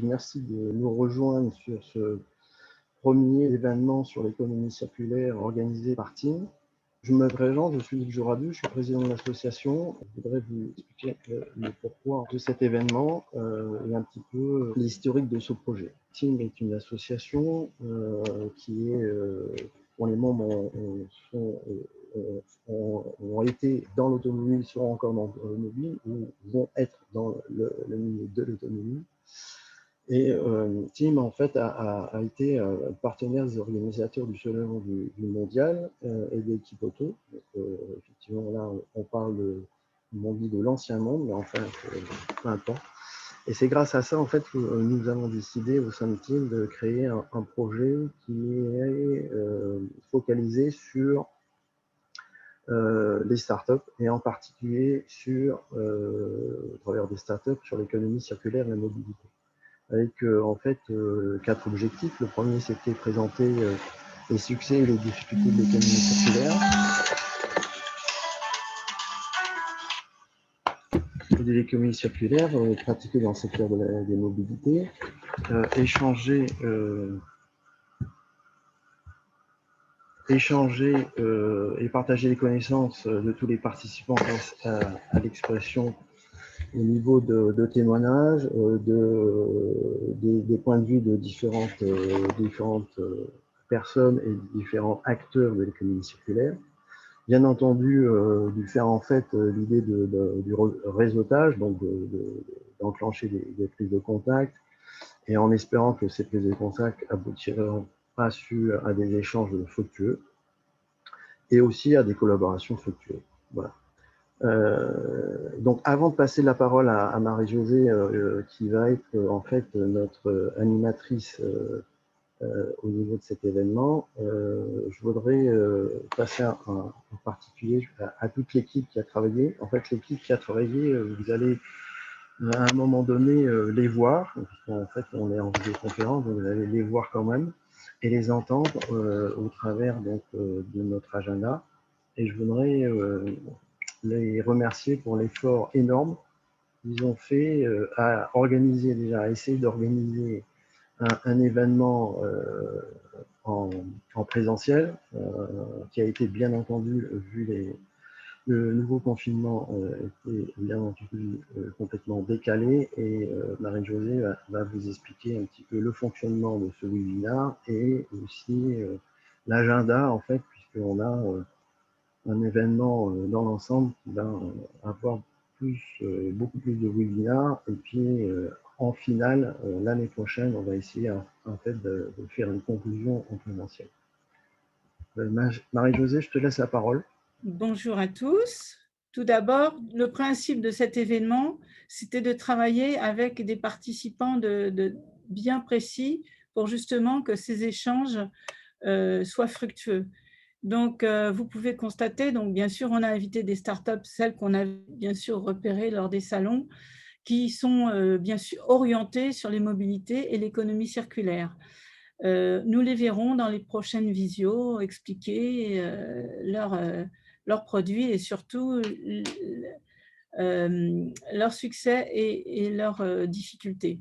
Merci de nous rejoindre sur ce premier événement sur l'économie circulaire organisé par Team. Je me présente, je suis Yves Jouradu, je suis président de l'association. Je voudrais vous expliquer le pourquoi de cet événement et un petit peu l'historique de ce projet. Team est une association qui est, dont les membres ont été dans l'automobile, seront encore dans l'automobile ou vont être dans le milieu de l'automobile. Et Team, en fait, a été partenaire des organisateurs du Salon du Mondial et de l'équipe auto. Donc, effectivement, là, on parle, on dit de l'ancien monde, mais enfin, peu importe. Et c'est grâce à ça, en fait, que nous avons décidé au sein de Team de créer un projet qui est focalisé sur les startups et en particulier sur, au travers des startups, sur l'économie circulaire et la mobilité. Avec en fait 4 objectifs. Le premier, c'était présenter les succès et les difficultés de l'économie circulaire et de l'économie circulaire pratiquée dans le secteur des mobilités, échanger et partager les connaissances de tous les participants à l'expression au niveau de témoignages, des points de vue de différentes personnes et différents acteurs de l'économie circulaire. Bien entendu, du faire en fait l'idée du réseautage, donc d'enclencher des prises de contact, et en espérant que ces prises de contact aboutiront à des échanges fructueux et aussi à des collaborations fructueuses. Voilà. Donc, avant de passer la parole à Marie-Josée, qui va être en fait notre animatrice au niveau de cet événement, je voudrais passer en particulier à toute l'équipe qui a travaillé. En fait, l'équipe qui a travaillé, vous allez à un moment donné les voir. En fait, on est en vidéoconférence, donc vous allez les voir quand même et les entendre au travers donc, de notre agenda. Et je voudrais les remercier pour l'effort énorme qu'ils ont fait à essayer d'organiser un événement en présentiel qui a été bien entendu, vu le nouveau confinement, était bien entendu complètement décalé, et Marie-Josée va vous expliquer un petit peu le fonctionnement de ce webinaire et aussi l'agenda, en fait, puisqu'on a un événement dans l'ensemble qui va avoir beaucoup plus de webinaires. Et puis, en finale, l'année prochaine, on va essayer en fait de faire une conclusion en présentiel. Marie-Josée, je te laisse la parole. Bonjour à tous. Tout d'abord, le principe de cet événement, c'était de travailler avec des participants bien précis pour justement que ces échanges soient fructueux. Donc, vous pouvez constater, donc bien sûr, on a invité des startups, celles qu'on a bien sûr repérées lors des salons, qui sont bien sûr orientées sur les mobilités et l'économie circulaire. Nous les verrons dans les prochaines visios expliquer leurs produits et surtout leur succès et leurs difficultés.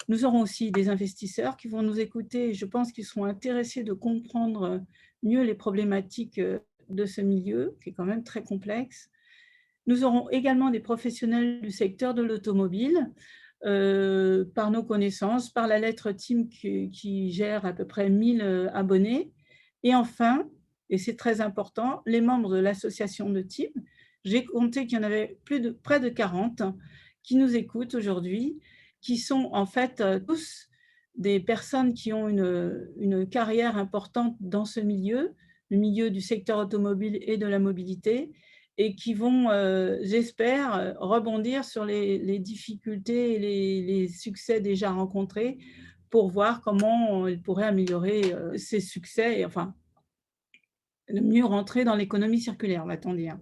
Nous aurons aussi des investisseurs qui vont nous écouter et je pense qu'ils seront intéressés de comprendre mieux les problématiques de ce milieu, qui est quand même très complexe. Nous aurons également des professionnels du secteur de l'automobile, par nos connaissances, par la lettre Team qui gère à peu près 1000 abonnés. Et enfin, et c'est très important, les membres de l'association de Team. J'ai compté qu'il y en avait près de 40 qui nous écoutent aujourd'hui, qui sont en fait tous des personnes qui ont une carrière importante dans ce milieu, le milieu du secteur automobile et de la mobilité, et qui vont, j'espère, rebondir sur les difficultés et les succès déjà rencontrés pour voir comment ils pourraient améliorer ces succès et enfin, mieux rentrer dans l'économie circulaire, va-t-on dire.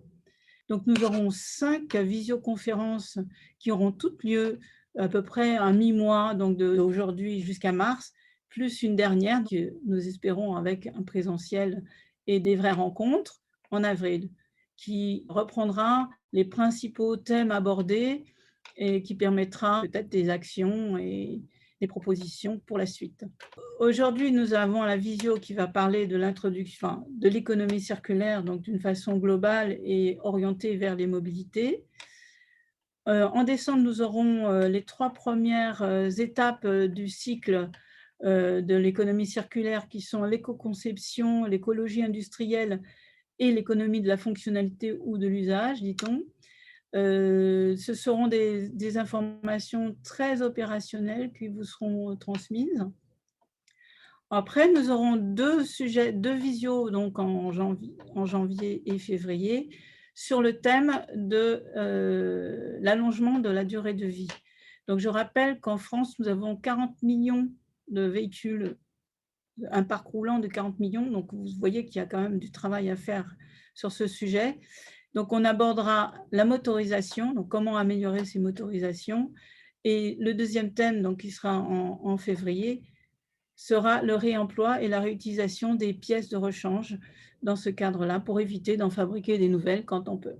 Donc nous aurons 5 visioconférences qui auront toutes lieu à peu près un mi-mois, donc d'aujourd'hui jusqu'à mars, plus une dernière que nous espérons avec un présentiel et des vraies rencontres en avril, qui reprendra les principaux thèmes abordés et qui permettra peut-être des actions et des propositions pour la suite. Aujourd'hui, nous avons la visio qui va parler de l'introduction de l'économie circulaire, donc d'une façon globale et orientée vers les mobilités. En décembre, nous aurons les 3 premières étapes du cycle de l'économie circulaire qui sont l'éco-conception, l'écologie industrielle et l'économie de la fonctionnalité ou de l'usage, dit-on. Ce seront des informations très opérationnelles qui vous seront transmises. Après, nous aurons 2 visios donc en janvier et février sur le thème de l'allongement de la durée de vie. Donc, je rappelle qu'en France, nous avons 40 millions de véhicules, un parc roulant de 40 millions. Donc, vous voyez qu'il y a quand même du travail à faire sur ce sujet. Donc, on abordera la motorisation, donc comment améliorer ces motorisations. Et le deuxième thème, donc, qui sera en février, sera le réemploi et la réutilisation des pièces de rechange dans ce cadre-là pour éviter d'en fabriquer des nouvelles quand on peut.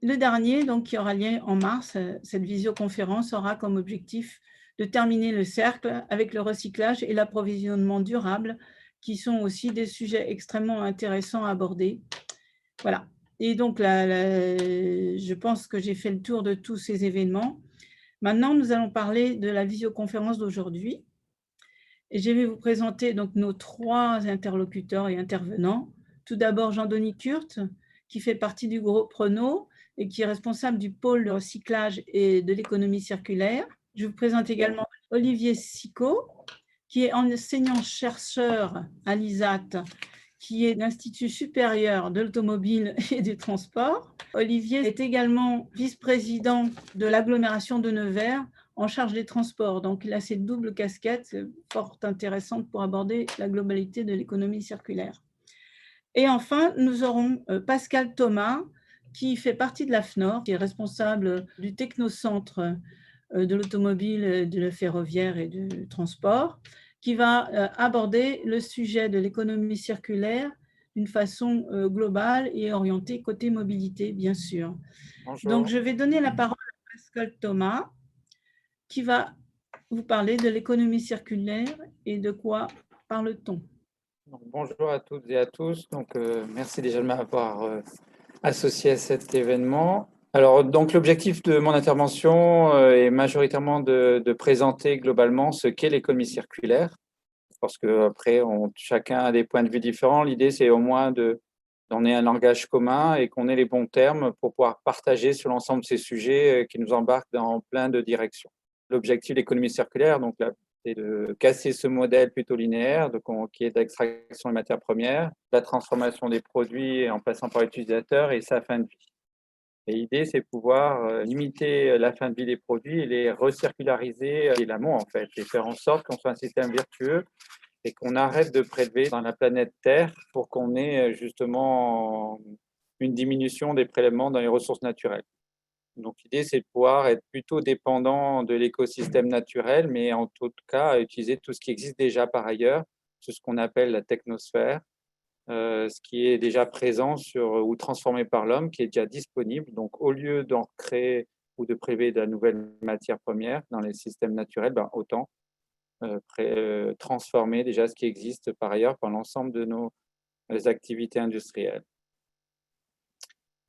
Le dernier, donc, qui aura lieu en mars, cette visioconférence aura comme objectif de terminer le cercle avec le recyclage et l'approvisionnement durable, qui sont aussi des sujets extrêmement intéressants à aborder. Voilà. Et donc, je pense que j'ai fait le tour de tous ces événements. Maintenant, nous allons parler de la visioconférence d'aujourd'hui. Et je vais vous présenter donc nos 3 interlocuteurs et intervenants. Tout d'abord, Jean-Denis Kurt, qui fait partie du groupe Renault et qui est responsable du pôle de recyclage et de l'économie circulaire. Je vous présente également Olivier Sicot, qui est enseignant-chercheur à l'ISAT, qui est l'Institut supérieur de l'automobile et du transport. Olivier est également vice-président de l'agglomération de Nevers, en charge des transports. Donc, il a cette double casquette fort intéressante pour aborder la globalité de l'économie circulaire. Et enfin, nous aurons Pascal Thomas, qui fait partie de l'AFNOR, qui est responsable du technocentre de l'automobile, de la ferroviaire et du transport, qui va aborder le sujet de l'économie circulaire d'une façon globale et orientée côté mobilité, bien sûr. Bonjour. Donc, je vais donner la parole à Pascal Thomas, qui va vous parler de l'économie circulaire et de quoi parle-t-on. Bonjour à toutes et à tous. Donc, merci déjà de m'avoir associé à cet événement. Alors, donc, l'objectif de mon intervention est majoritairement de présenter globalement ce qu'est l'économie circulaire, parce qu'après, chacun a des points de vue différents. L'idée, c'est au moins d'en ait un langage commun et qu'on ait les bons termes pour pouvoir partager sur l'ensemble de ces sujets qui nous embarquent dans plein de directions. L'objectif de l'économie circulaire, donc là, c'est de casser ce modèle plutôt linéaire, qui est d'extraction des matières premières, la transformation des produits en passant par l'utilisateur et sa fin de vie. Et l'idée, c'est de pouvoir limiter la fin de vie des produits et les recirculariser et l'amont, en fait, et faire en sorte qu'on soit un système vertueux et qu'on arrête de prélever dans la planète Terre pour qu'on ait justement une diminution des prélèvements dans les ressources naturelles. Donc, l'idée, c'est de pouvoir être plutôt dépendant de l'écosystème naturel, mais en tout cas, utiliser tout ce qui existe déjà par ailleurs, c'est ce qu'on appelle la technosphère, ce qui est déjà présent ou transformé par l'homme, qui est déjà disponible. Donc, au lieu d'en créer ou de prélever de la nouvelle matière première dans les systèmes naturels, autant transformer déjà ce qui existe par ailleurs par l'ensemble de nos activités industrielles.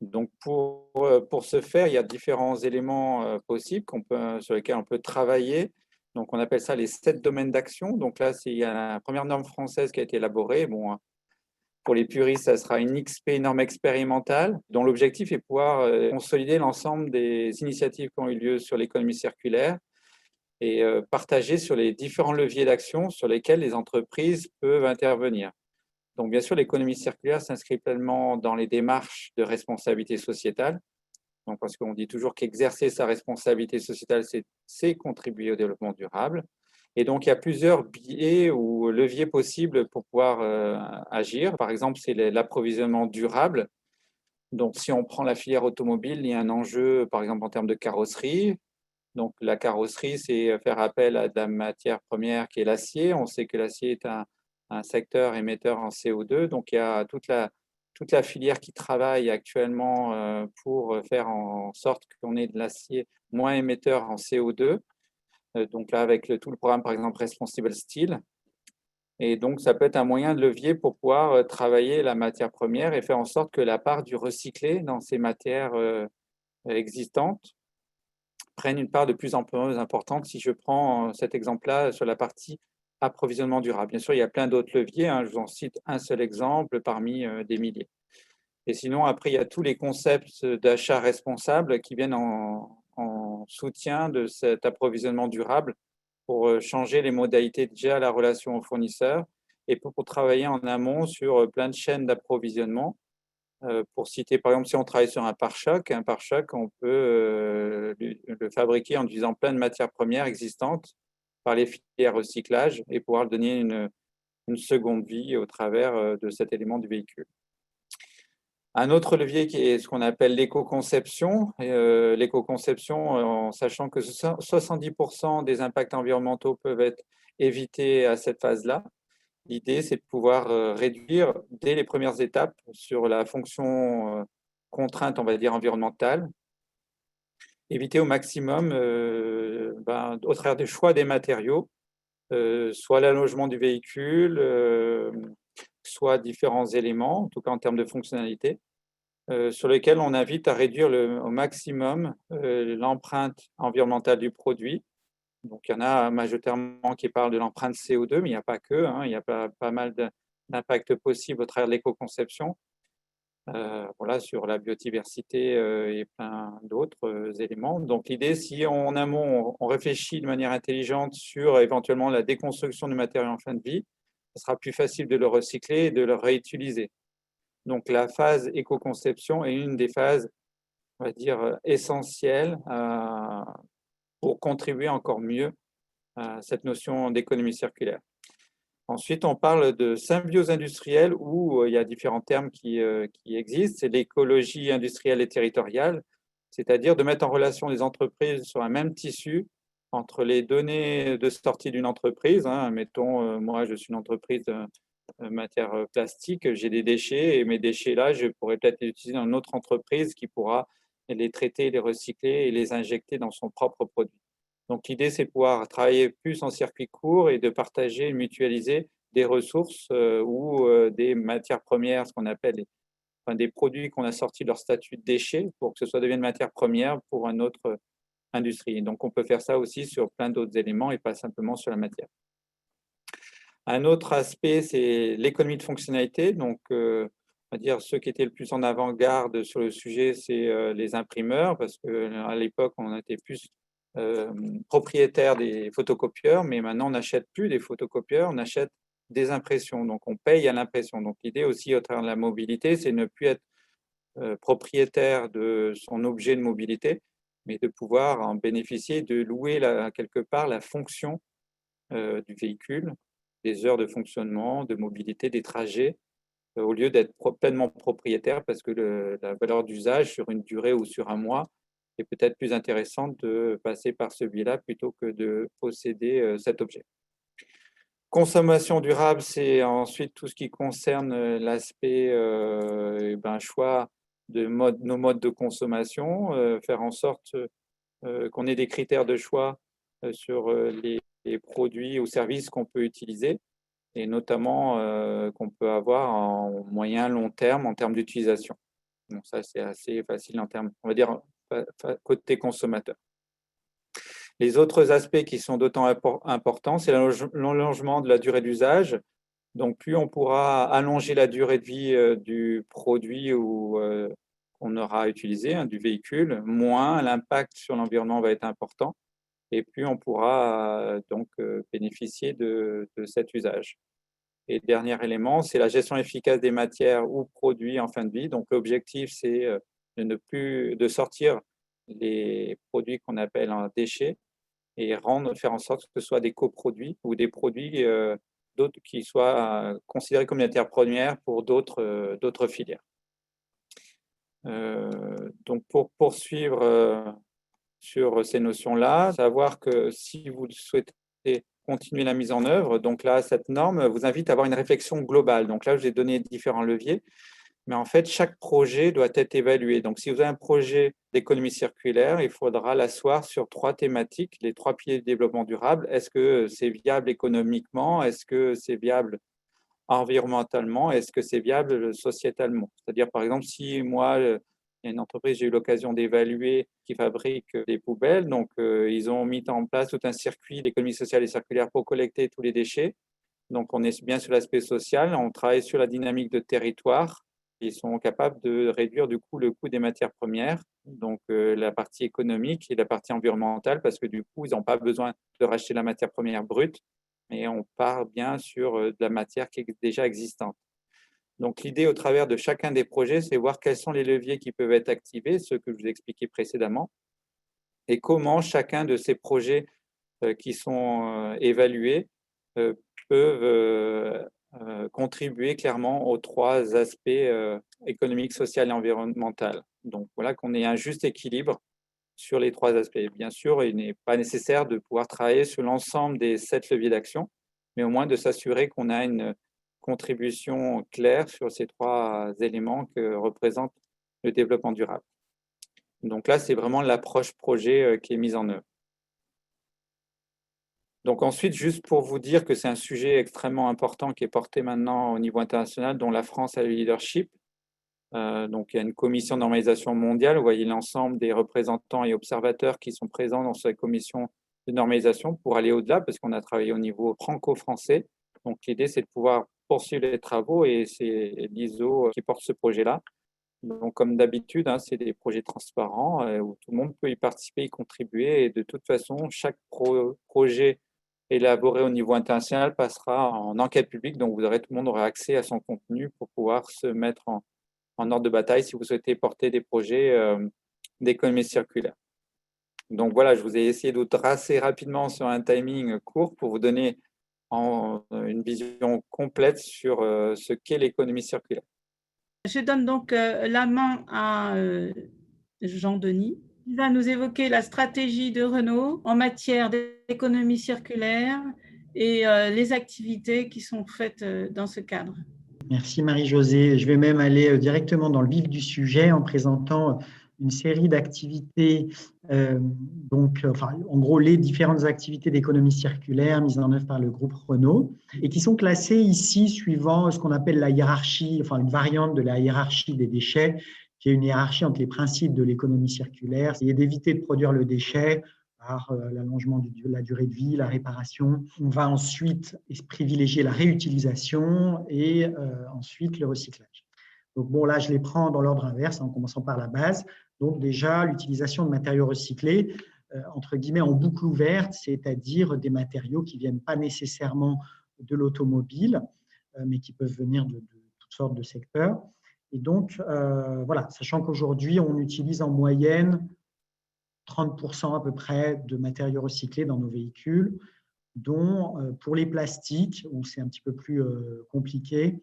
Donc, pour ce faire, il y a différents éléments possibles sur lesquels on peut travailler. Donc, on appelle ça les 7 domaines d'action. Donc là, il y a la première norme française qui a été élaborée. Bon, pour les puristes, ça sera une XP, norme expérimentale, dont l'objectif est de pouvoir consolider l'ensemble des initiatives qui ont eu lieu sur l'économie circulaire et partager sur les différents leviers d'action sur lesquels les entreprises peuvent intervenir. Donc, bien sûr, l'économie circulaire s'inscrit pleinement dans les démarches de responsabilité sociétale. Donc, parce qu'on dit toujours qu'exercer sa responsabilité sociétale, c'est contribuer au développement durable. Et donc, il y a plusieurs biais ou leviers possibles pour pouvoir agir. Par exemple, c'est l'approvisionnement durable. Donc, si on prend la filière automobile, il y a un enjeu, par exemple, en termes de carrosserie. Donc, la carrosserie, c'est faire appel à de la matière première qui est l'acier. On sait que l'acier est un secteur émetteur en CO2. Donc, il y a toute la filière qui travaille actuellement pour faire en sorte qu'on ait de l'acier moins émetteur en CO2. Donc là, avec tout le programme, par exemple, Responsible Steel. Et donc, ça peut être un moyen de levier pour pouvoir travailler la matière première et faire en sorte que la part du recyclé dans ces matières existantes prenne une part de plus en plus importante. Si je prends cet exemple-là sur la partie approvisionnement durable. Bien sûr, il y a plein d'autres leviers. Je vous en cite un seul exemple parmi des milliers. Et sinon, après, il y a tous les concepts d'achat responsable qui viennent en soutien de cet approvisionnement durable pour changer les modalités déjà à la relation aux fournisseurs et pour travailler en amont sur plein de chaînes d'approvisionnement. Pour citer, par exemple, si on travaille sur un pare-choc, on peut le fabriquer en utilisant plein de matières premières existantes par les filières recyclage et pouvoir donner une seconde vie au travers de cet élément du véhicule. Un autre levier qui est ce qu'on appelle l'éco-conception. L'éco-conception, en sachant que 70% des impacts environnementaux peuvent être évités à cette phase-là. L'idée, c'est de pouvoir réduire dès les premières étapes sur la fonction contrainte, on va dire, environnementale, éviter au maximum, au travers du choix des matériaux, soit l'allongement du véhicule, soit différents éléments, en tout cas en termes de fonctionnalité, sur lesquels on invite à réduire au maximum l'empreinte environnementale du produit. Donc, il y en a majoritairement qui parlent de l'empreinte CO2, mais il n'y a pas que, il y a pas mal d'impacts possibles au travers de l'éco-conception, voilà, sur la biodiversité et plein d'autres éléments. Donc, l'idée, si en amont, on réfléchit de manière intelligente sur éventuellement la déconstruction du matériau en fin de vie, ce sera plus facile de le recycler et de le réutiliser. Donc, la phase éco-conception est une des phases, on va dire, essentielles pour contribuer encore mieux à cette notion d'économie circulaire. Ensuite, on parle de symbiose industrielle où il y a différents termes qui existent. C'est l'écologie industrielle et territoriale, c'est-à-dire de mettre en relation les entreprises sur un même tissu entre les données de sortie d'une entreprise. Mettons, moi, je suis une entreprise de matière plastique, j'ai des déchets et mes déchets-là, je pourrais peut-être les utiliser dans une autre entreprise qui pourra les traiter, les recycler et les injecter dans son propre produit. Donc, l'idée, c'est de pouvoir travailler plus en circuit court et de partager, mutualiser des ressources ou des matières premières, ce qu'on appelle des produits qu'on a sortis de leur statut de déchets pour que ce soit devienne matière première pour une autre industrie. Donc, on peut faire ça aussi sur plein d'autres éléments et pas simplement sur la matière. Un autre aspect, c'est l'économie de fonctionnalité. Donc, on va dire ceux qui étaient le plus en avant-garde sur le sujet, c'est les imprimeurs, parce qu'à l'époque, on était plus propriétaire des photocopieurs, mais maintenant, on n'achète plus des photocopieurs, on achète des impressions. Donc, on paye à l'impression. Donc, l'idée aussi, au travers de la mobilité, c'est ne plus être propriétaire de son objet de mobilité, mais de pouvoir en bénéficier, de louer quelque part la fonction du véhicule, des heures de fonctionnement, de mobilité, des trajets, au lieu d'être pleinement propriétaire, parce que la valeur d'usage sur une durée ou sur un mois est peut-être plus intéressante de passer par ce biais-là plutôt que de posséder cet objet. Consommation durable, c'est ensuite tout ce qui concerne l'aspect choix de nos modes de consommation, faire en sorte qu'on ait des critères de choix sur les produits ou services qu'on peut utiliser et notamment qu'on peut avoir en moyen long terme en termes d'utilisation. Donc ça, c'est assez facile en termes, on va dire, côté consommateur. Les autres aspects qui sont d'autant importants, c'est l'allongement de la durée d'usage. Donc, plus on pourra allonger la durée de vie du produit qu'on aura utilisé, du véhicule, moins l'impact sur l'environnement va être important et plus on pourra donc bénéficier de cet usage. Et dernier élément, c'est la gestion efficace des matières ou produits en fin de vie. Donc, l'objectif, c'est de sortir les produits qu'on appelle un déchet et faire en sorte que ce soit des coproduits ou des produits d'autres qui soient considérés comme matières premières pour d'autres filières. Donc, pour poursuivre sur ces notions-là, savoir que si vous souhaitez continuer la mise en œuvre, donc là, cette norme vous invite à avoir une réflexion globale. Donc là, je vous ai donné différents leviers. Mais en fait, chaque projet doit être évalué. Donc, si vous avez un projet d'économie circulaire, il faudra l'asseoir sur 3 thématiques, les 3 piliers du développement durable. Est-ce que c'est viable économiquement? Est-ce que c'est viable environnementalement? Est-ce que c'est viable sociétalement? C'est-à-dire, par exemple, si moi, il y a une entreprise, j'ai eu l'occasion d'évaluer qui fabrique des poubelles. Donc, ils ont mis en place tout un circuit d'économie sociale et circulaire pour collecter tous les déchets. Donc, on est bien sur l'aspect social. On travaille sur la dynamique de territoire. Ils sont capables de réduire du coup le coût des matières premières, donc la partie économique et la partie environnementale, parce que du coup, ils n'ont pas besoin de racheter la matière première brute, mais on part bien sur de la matière qui est déjà existante. Donc, l'idée au travers de chacun des projets, c'est voir quels sont les leviers qui peuvent être activés, ceux que je vous ai expliqués précédemment, et comment chacun de ces projets qui sont évalués peuvent contribuer clairement aux 3 aspects économique, social et environnemental. Donc, voilà qu'on ait un juste équilibre sur les 3 aspects. Bien sûr, il n'est pas nécessaire de pouvoir travailler sur l'ensemble des 7 leviers d'action, mais au moins de s'assurer qu'on a une contribution claire sur ces 3 éléments que représente le développement durable. Donc là, c'est vraiment l'approche projet qui est mise en œuvre. Donc ensuite, juste pour vous dire que c'est un sujet extrêmement important qui est porté maintenant au niveau international, dont la France a le leadership. Donc il y a une commission de normalisation mondiale. Vous voyez l'ensemble des représentants et observateurs qui sont présents dans cette commission de normalisation pour aller au-delà, parce qu'on a travaillé au niveau franco-français. Donc l'idée, c'est de pouvoir poursuivre les travaux et c'est l'ISO qui porte ce projet-là. Donc, comme d'habitude, c'est des projets transparents où tout le monde peut y participer, y contribuer. Et de toute façon, chaque projet élaboré au niveau international passera en enquête publique. Donc, tout le monde aura accès à son contenu pour pouvoir se mettre en ordre de bataille si vous souhaitez porter des projets d'économie circulaire. Donc, voilà, je vous ai essayé de tracer rapidement sur un timing court pour vous donner une vision complète sur ce qu'est l'économie circulaire. Je donne donc la main à Jean-Denis, qui va nous évoquer la stratégie de Renault en matière d'économie circulaire et les activités qui sont faites dans ce cadre. Merci Marie-Josée. Je vais même aller directement dans le vif du sujet en présentant une série d'activités, en gros les différentes activités d'économie circulaire mises en œuvre par le groupe Renault et qui sont classées ici suivant ce qu'on appelle la hiérarchie, enfin une variante de la hiérarchie des déchets, qui est une hiérarchie entre les principes de l'économie circulaire, c'est d'éviter de produire le déchet par l'allongement de la durée de vie, la réparation. On va ensuite privilégier la réutilisation et ensuite le recyclage. Donc bon, là, je les prends dans l'ordre inverse, en commençant par la base. Donc déjà, l'utilisation de matériaux recyclés, entre guillemets, en boucle ouverte, c'est-à-dire des matériaux qui ne viennent pas nécessairement de l'automobile, mais qui peuvent venir de toutes sortes de secteurs. Et donc, voilà, sachant qu'aujourd'hui, on utilise en moyenne 30% à peu près de matériaux recyclés dans nos véhicules, dont pour les plastiques, où c'est un petit peu plus compliqué,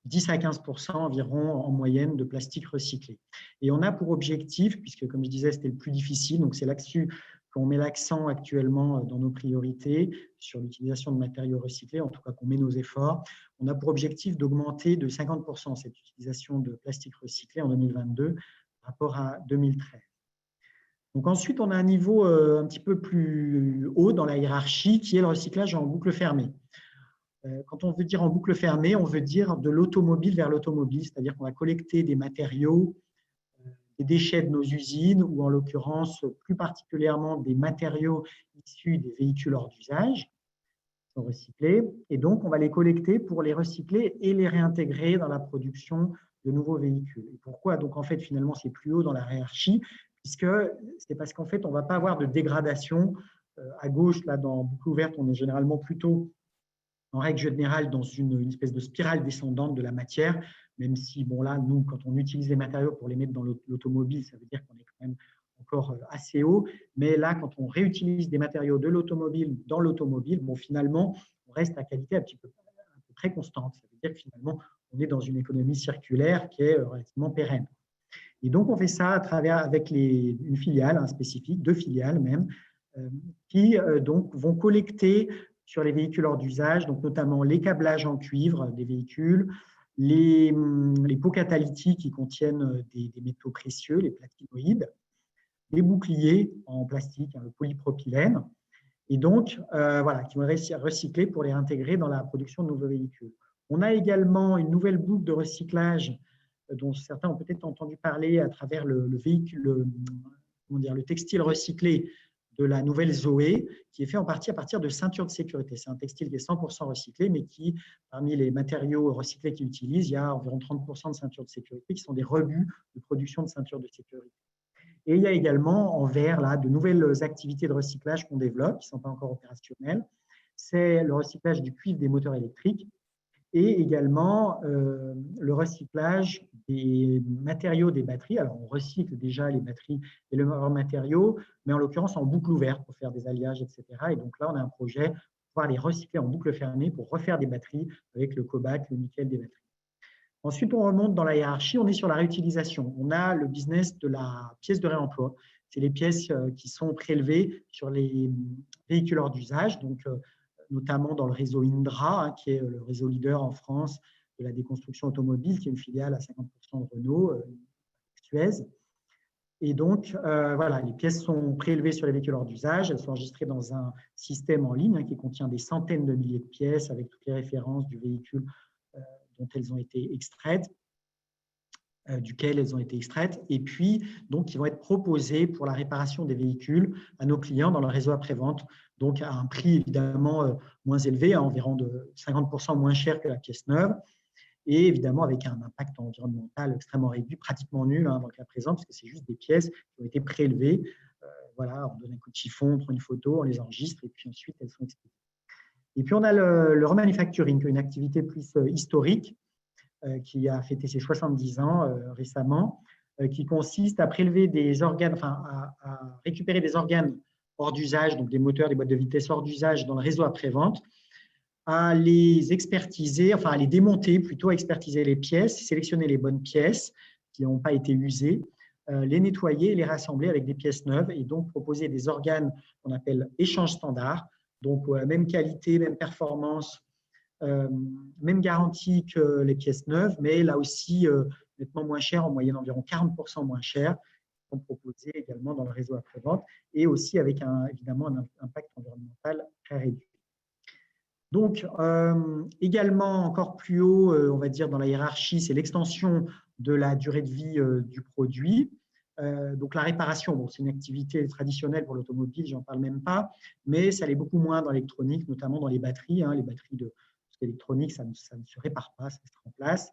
10 à 15% environ en moyenne de plastique recyclé. Et on a pour objectif, puisque comme je disais, c'était le plus difficile, donc c'est là-dessus qu'on met l'accent actuellement dans nos priorités, sur l'utilisation de matériaux recyclés, en tout cas qu'on met nos efforts, on a pour objectif d'augmenter de 50% cette utilisation de plastique recyclé en 2022 par rapport à 2013. Donc ensuite, on a un niveau un petit peu plus haut dans la hiérarchie qui est le recyclage en boucle fermée. Quand on veut dire en boucle fermée, on veut dire de l'automobile vers l'automobile, c'est-à-dire qu'on va collecter des matériaux, des déchets de nos usines ou en l'occurrence plus particulièrement des matériaux issus des véhicules hors d'usage, qui sont recyclés, et donc on va les collecter pour les recycler et les réintégrer dans la production de nouveaux véhicules. Et pourquoi donc en fait finalement c'est plus haut dans la hiérarchie? Puisque c'est parce qu'en fait, on ne va pas avoir de dégradation. À gauche, là, dans boucle ouverte, on est généralement plutôt, en règle générale, dans une espèce de spirale descendante de la matière, même si, bon, là, nous, quand on utilise les matériaux pour les mettre dans l'automobile, ça veut dire qu'on est quand même encore assez haut. Mais là, quand on réutilise des matériaux de l'automobile dans l'automobile, bon, finalement, on reste à qualité à peu près constante. Ça veut dire que finalement, on est dans une économie circulaire qui est relativement pérenne. Et donc, on fait ça à travers avec une filiale spécifique, 2 filiales même, qui donc vont collecter sur les véhicules hors d'usage, donc notamment les câblages en cuivre des véhicules, les pots catalytiques qui contiennent des métaux précieux, les platinoïdes, les boucliers en plastique, le polypropylène, et donc voilà, qui vont être recyclés pour les intégrer dans la production de nouveaux véhicules. On a également une nouvelle boucle de recyclage dont certains ont peut-être entendu parler à travers le textile recyclé de la nouvelle Zoé, qui est fait en partie à partir de ceintures de sécurité. C'est un textile qui est 100% recyclé, mais qui, parmi les matériaux recyclés qu'ils utilisent, il y a environ 30% de ceintures de sécurité qui sont des rebuts de production de ceintures de sécurité. Et il y a également en vert là, de nouvelles activités de recyclage qu'on développe, qui ne sont pas encore opérationnelles. C'est le recyclage du cuivre des moteurs électriques et également le recyclage des matériaux des batteries. Alors, on recycle déjà les batteries et leurs matériaux, mais en l'occurrence en boucle ouverte pour faire des alliages, etc. Et donc là, on a un projet pour pouvoir les recycler en boucle fermée pour refaire des batteries avec le cobalt, le nickel des batteries. Ensuite, on remonte dans la hiérarchie, on est sur la réutilisation. On a le business de la pièce de réemploi. C'est les pièces qui sont prélevées sur les véhicules hors d'usage, donc notamment dans le réseau Indra, qui est le réseau leader en France de la déconstruction automobile, qui est une filiale à 50% de Renault, Suez. Et donc, voilà, les pièces sont prélevées sur les véhicules hors d'usage, elles sont enregistrées dans un système en ligne qui contient des centaines de milliers de pièces avec toutes les références du véhicule dont elles ont été extraites, duquel elles ont été extraites, et puis donc qui vont être proposées pour la réparation des véhicules à nos clients dans le réseau après-vente, donc à un prix évidemment moins élevé, à environ de 50% moins cher que la pièce neuve, et évidemment avec un impact environnemental extrêmement réduit, pratiquement nul dans le cas présent, parce que c'est juste des pièces qui ont été prélevées. Voilà, on donne un coup de chiffon, on prend une photo, on les enregistre, et puis ensuite elles sont expédiées. Et puis, on a le remanufacturing, une activité plus historique qui a fêté ses 70 ans récemment, qui consiste à prélever des organes, enfin, à récupérer des organes hors d'usage, donc des moteurs, des boîtes de vitesse hors d'usage dans le réseau après-vente, à les expertiser, enfin, à les démonter, plutôt à expertiser les pièces, sélectionner les bonnes pièces qui n'ont pas été usées, les nettoyer et les rassembler avec des pièces neuves et donc proposer des organes qu'on appelle échange standard. Donc, même qualité, même performance, même garantie que les pièces neuves, mais là aussi nettement moins cher, en moyenne environ 40% moins cher, sont proposés également dans le réseau après-vente et aussi avec évidemment un impact environnemental très réduit. Donc, également encore plus haut, on va dire dans la hiérarchie, c'est l'extension de la durée de vie du produit. Donc, la réparation, bon, c'est une activité traditionnelle pour l'automobile, j'en parle même pas, mais ça l'est beaucoup moins dans l'électronique, notamment dans les batteries. Les batteries électroniques, ça ne se répare pas, ça se remplace.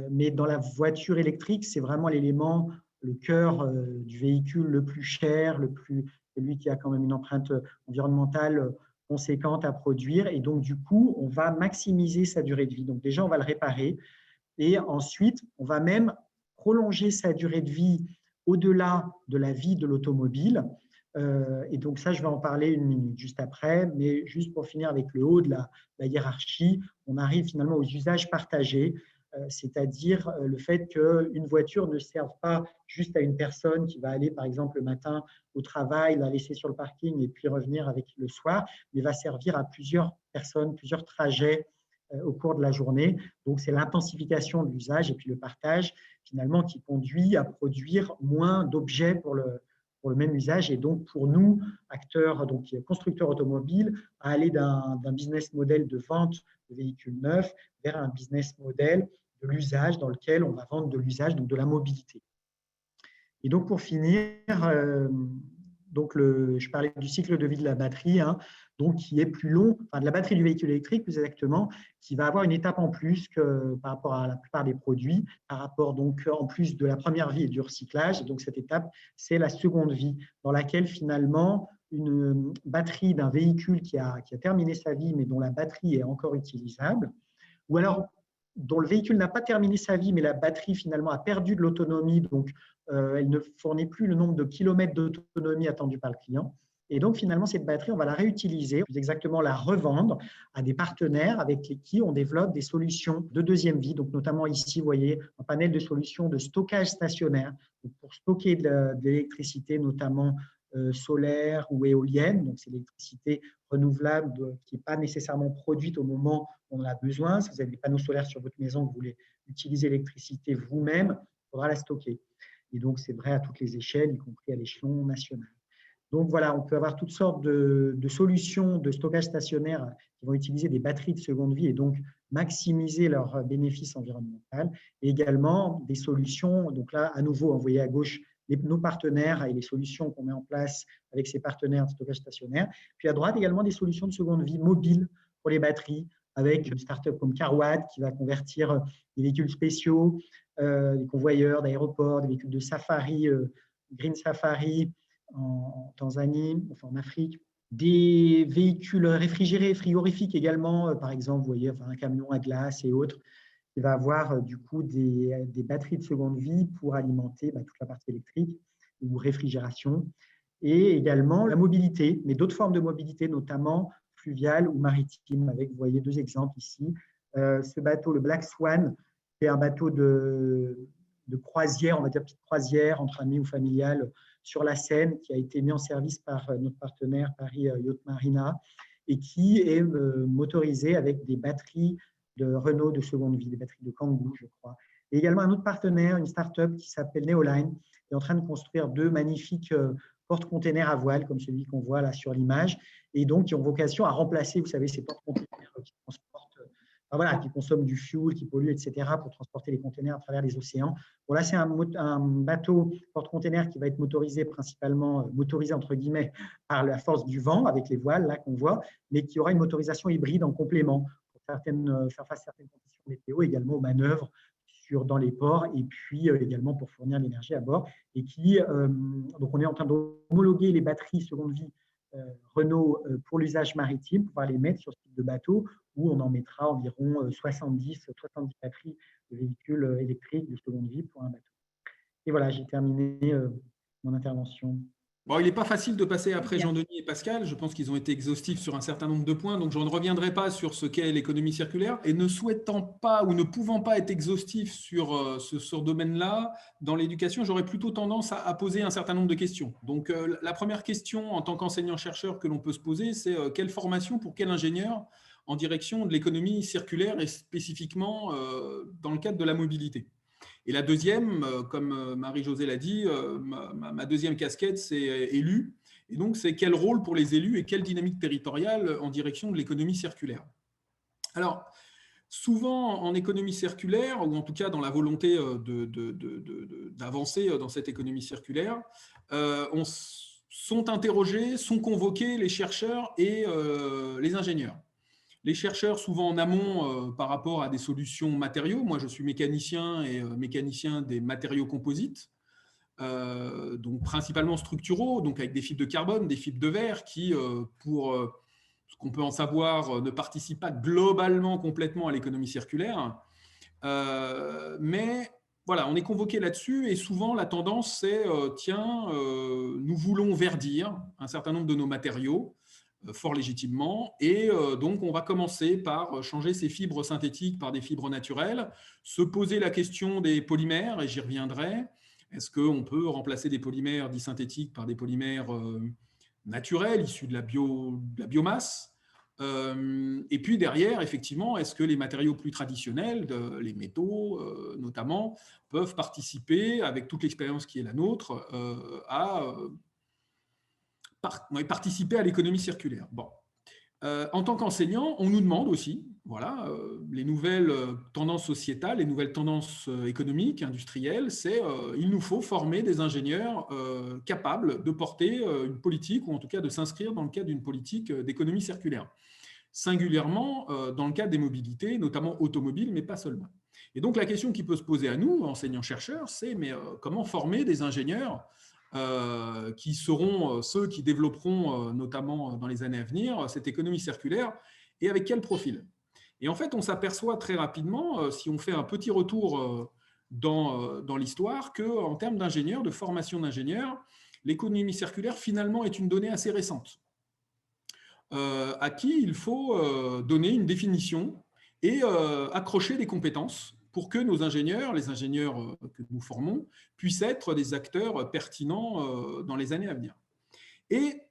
Mais dans la voiture électrique, c'est vraiment l'élément, le cœur du véhicule le plus cher, celui qui a quand même une empreinte environnementale conséquente à produire. Et donc, du coup, on va maximiser sa durée de vie. Donc, déjà, on va le réparer. Et ensuite, on va même prolonger sa durée de vie au-delà de la vie de l'automobile. Et donc ça, je vais en parler une minute juste après, mais juste pour finir avec le haut de la hiérarchie, on arrive finalement aux usages partagés, c'est-à-dire le fait qu'une voiture ne serve pas juste à une personne qui va aller par exemple le matin au travail, la laisser sur le parking et puis revenir avec le soir, mais va servir à plusieurs personnes, plusieurs trajets au cours de la journée. Donc, c'est l'intensification de l'usage et puis le partage, finalement, qui conduit à produire moins d'objets pour le même usage. Et donc, pour nous, acteurs, donc constructeurs automobiles, à aller d'un business model de vente de véhicules neufs vers un business model de l'usage dans lequel on va vendre de l'usage, donc de la mobilité. Et donc, pour finir, je parlais du cycle de vie de la batterie, donc qui est plus long, enfin de la batterie du véhicule électrique plus exactement, qui va avoir une étape en plus que par rapport à la plupart des produits, par rapport donc en plus de la première vie et du recyclage. Et donc cette étape, c'est la seconde vie, dans laquelle finalement une batterie d'un véhicule qui a terminé sa vie, mais dont la batterie est encore utilisable, ou alors dont le véhicule n'a pas terminé sa vie, mais la batterie finalement a perdu de l'autonomie, donc elle ne fournit plus le nombre de kilomètres d'autonomie attendu par le client. Et donc, finalement, cette batterie, on va la réutiliser, plus exactement la revendre à des partenaires avec qui on développe des solutions de deuxième vie. Donc, notamment ici, vous voyez un panel de solutions de stockage stationnaire pour stocker de l'électricité, notamment solaire ou éolienne. Donc, c'est l'électricité renouvelable qui n'est pas nécessairement produite au moment où on en a besoin. Si vous avez des panneaux solaires sur votre maison, que vous voulez utiliser l'électricité vous-même, il faudra la stocker. Et donc, c'est vrai à toutes les échelles, y compris à l'échelon national. Donc, voilà, on peut avoir toutes sortes de solutions de stockage stationnaire qui vont utiliser des batteries de seconde vie et donc maximiser leurs bénéfices environnementaux. Et également des solutions, donc là, à nouveau, vous voyez à gauche, nos partenaires et les solutions qu'on met en place avec ces partenaires de stockage stationnaire. Puis à droite, également des solutions de seconde vie mobiles pour les batteries, avec une start-up comme Carwatt qui va convertir des véhicules spéciaux, des convoyeurs d'aéroports, des véhicules de safari, Green Safari en Tanzanie, enfin en Afrique, des véhicules réfrigérés, frigorifiques également, par exemple, vous voyez, enfin, un camion à glace et autres, qui va avoir du coup des batteries de seconde vie pour alimenter toute la partie électrique ou réfrigération. Et également la mobilité, mais d'autres formes de mobilité, notamment fluviale ou maritime, avec, vous voyez, 2 exemples ici. Ce bateau, le Black Swan, c'est un bateau de croisière, on va dire petite croisière entre amis ou familiale sur la Seine, qui a été mis en service par notre partenaire Paris Yacht Marina et qui est motorisé avec des batteries de Renault de seconde vie, des batteries de Kangoo, je crois. Et également un autre partenaire, une start-up qui s'appelle Neoline, qui est en train de construire 2 magnifiques porte-containers à voile, comme celui qu'on voit là sur l'image, et donc qui ont vocation à remplacer, vous savez, ces porte-containers qui transportent, voilà, qui consomment du fuel, qui polluent, etc., pour transporter les containers à travers les océans. Bon, là, c'est un bateau porte-containers qui va être motorisé principalement, motorisé entre guillemets, par la force du vent, avec les voiles là qu'on voit, mais qui aura une motorisation hybride en complément pour faire face à certaines conditions météo, également aux manœuvres dans les ports, et puis également pour fournir l'énergie à bord. Et qui, donc on est en train d'homologuer les batteries seconde vie Renault pour l'usage maritime, pour pouvoir les mettre sur ce type de bateau, où on en mettra environ 70 batteries de véhicules électriques de seconde vie pour un bateau. Et voilà, j'ai terminé mon intervention. Bon, il n'est pas facile de passer après Jean-Denis et Pascal. Je pense qu'ils ont été exhaustifs sur un certain nombre de points, donc je ne reviendrai pas sur ce qu'est l'économie circulaire. Et ne souhaitant pas ou ne pouvant pas être exhaustif sur ce domaine-là, dans l'éducation, j'aurais plutôt tendance à poser un certain nombre de questions. Donc, la première question en tant qu'enseignant-chercheur que l'on peut se poser, c'est quelle formation pour quel ingénieur en direction de l'économie circulaire et spécifiquement dans le cadre de la mobilité. Et la deuxième, comme Marie-Josée l'a dit, ma deuxième casquette, c'est élu. Et donc, c'est quel rôle pour les élus et quelle dynamique territoriale en direction de l'économie circulaire. Alors, souvent en économie circulaire, ou en tout cas dans la volonté d'avancer dans cette économie circulaire, sont interrogés, sont convoqués les chercheurs et les ingénieurs. Les chercheurs, souvent en amont par rapport à des solutions matériaux. Moi, je suis mécanicien et mécanicien des matériaux composites, donc principalement structuraux, donc avec des fibres de carbone, des fibres de verre qui, pour ce qu'on peut en savoir, ne participent pas globalement complètement à l'économie circulaire. Mais voilà, on est convoqué là-dessus et souvent la tendance c'est nous voulons verdir un certain nombre de nos matériaux, fort légitimement, et donc on va commencer par changer ces fibres synthétiques par des fibres naturelles, se poser la question des polymères, et j'y reviendrai. Est-ce qu'on peut remplacer des polymères dits synthétiques par des polymères naturels, issus de la biomasse? Et puis derrière, effectivement, est-ce que les matériaux plus traditionnels, les métaux notamment, peuvent participer, avec toute l'expérience qui est la nôtre, à participer à l'économie circulaire. Bon. En tant qu'enseignant, on nous demande aussi, voilà, les nouvelles tendances sociétales, les nouvelles tendances économiques, industrielles, c'est il nous faut former des ingénieurs capables de porter une politique, ou en tout cas de s'inscrire dans le cadre d'une politique d'économie circulaire. Singulièrement dans le cadre des mobilités, notamment automobiles, mais pas seulement. Et donc la question qui peut se poser à nous, enseignants-chercheurs, c'est mais comment former des ingénieurs qui seront ceux qui développeront, notamment dans les années à venir, cette économie circulaire, et avec quel profil? Et en fait, on s'aperçoit très rapidement, si on fait un petit retour dans l'histoire, qu'en termes d'ingénieurs, de formation d'ingénieurs, l'économie circulaire, finalement, est une donnée assez récente, à qui il faut donner une définition et accrocher des compétences pour que nos ingénieurs, les ingénieurs que nous formons, puissent être des acteurs pertinents dans les années à venir. Et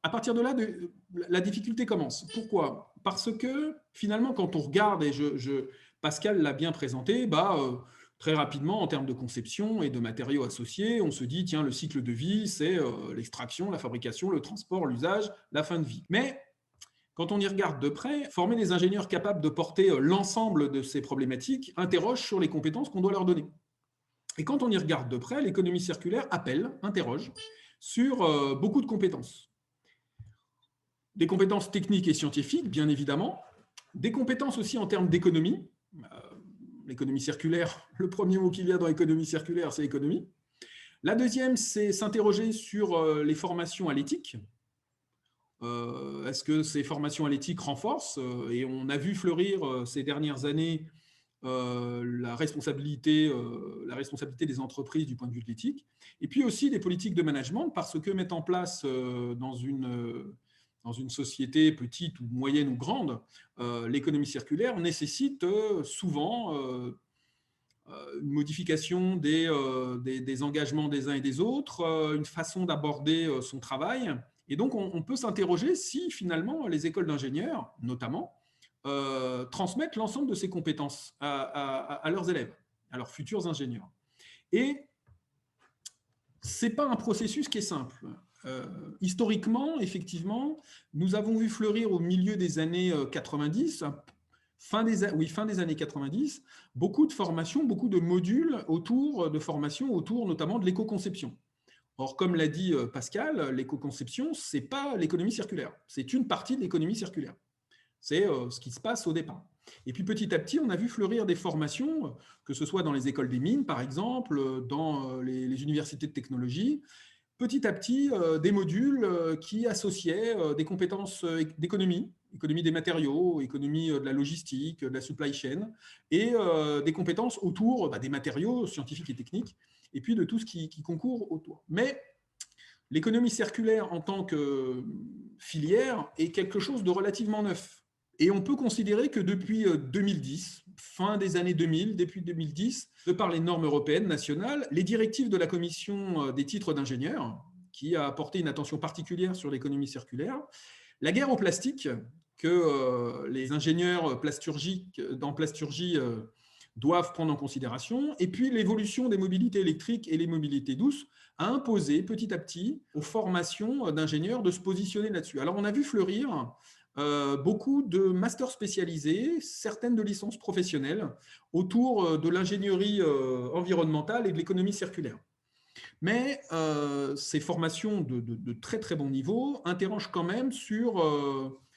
à partir de là, la difficulté commence. Pourquoi? Parce que finalement, quand on regarde, et Pascal l'a bien présenté, très rapidement, en termes de conception et de matériaux associés, on se dit, tiens, le cycle de vie, c'est l'extraction, la fabrication, le transport, l'usage, la fin de vie. Mais quand on y regarde de près, former des ingénieurs capables de porter l'ensemble de ces problématiques interroge sur les compétences qu'on doit leur donner. Et quand on y regarde de près, l'économie circulaire interroge sur beaucoup de compétences. Des compétences techniques et scientifiques, bien évidemment, des compétences aussi en termes d'économie. L'économie circulaire, le premier mot qu'il y a dans l'économie circulaire, c'est économie. La deuxième, c'est s'interroger sur les formations à l'éthique. Est-ce que ces formations à l'éthique renforcent? Et on a vu fleurir ces dernières années la responsabilité des entreprises du point de vue de l'éthique. Et puis aussi des politiques de management, parce que mettre en place dans une société petite ou moyenne ou grande, l'économie circulaire nécessite souvent une modification des engagements des uns et des autres, une façon d'aborder son travail. Et donc, on peut s'interroger si, finalement, les écoles d'ingénieurs, notamment, transmettent l'ensemble de ces compétences à leurs élèves, à leurs futurs ingénieurs. Et ce n'est pas un processus qui est simple. Historiquement, effectivement, nous avons vu fleurir au milieu des années 90, fin des années 90, beaucoup de formations, beaucoup de modules de formation autour notamment de l'éco-conception. Or, comme l'a dit Pascal, l'éco-conception, ce n'est pas l'économie circulaire, c'est une partie de l'économie circulaire. C'est ce qui se passe au départ. Et puis petit à petit, on a vu fleurir des formations, que ce soit dans les écoles des mines, par exemple, dans les universités de technologie, petit à petit des modules qui associaient des compétences d'économie, économie des matériaux, économie de la logistique, de la supply chain, et des compétences autour des matériaux scientifiques et techniques, et puis de tout ce qui concourt autour. Mais l'économie circulaire en tant que filière est quelque chose de relativement neuf. Et on peut considérer que depuis 2010, fin des années 2000, depuis 2010, de par les normes européennes nationales, les directives de la Commission des titres d'ingénieurs, qui a apporté une attention particulière sur l'économie circulaire, la guerre au plastique, que les ingénieurs dans plasturgie doivent prendre en considération, et puis l'évolution des mobilités électriques et les mobilités douces a imposé petit à petit aux formations d'ingénieurs de se positionner là-dessus. Alors on a vu fleurir beaucoup de masters spécialisés, certaines de licences professionnelles autour de l'ingénierie environnementale et de l'économie circulaire. Mais ces formations de très très bon niveau interrogent quand même sur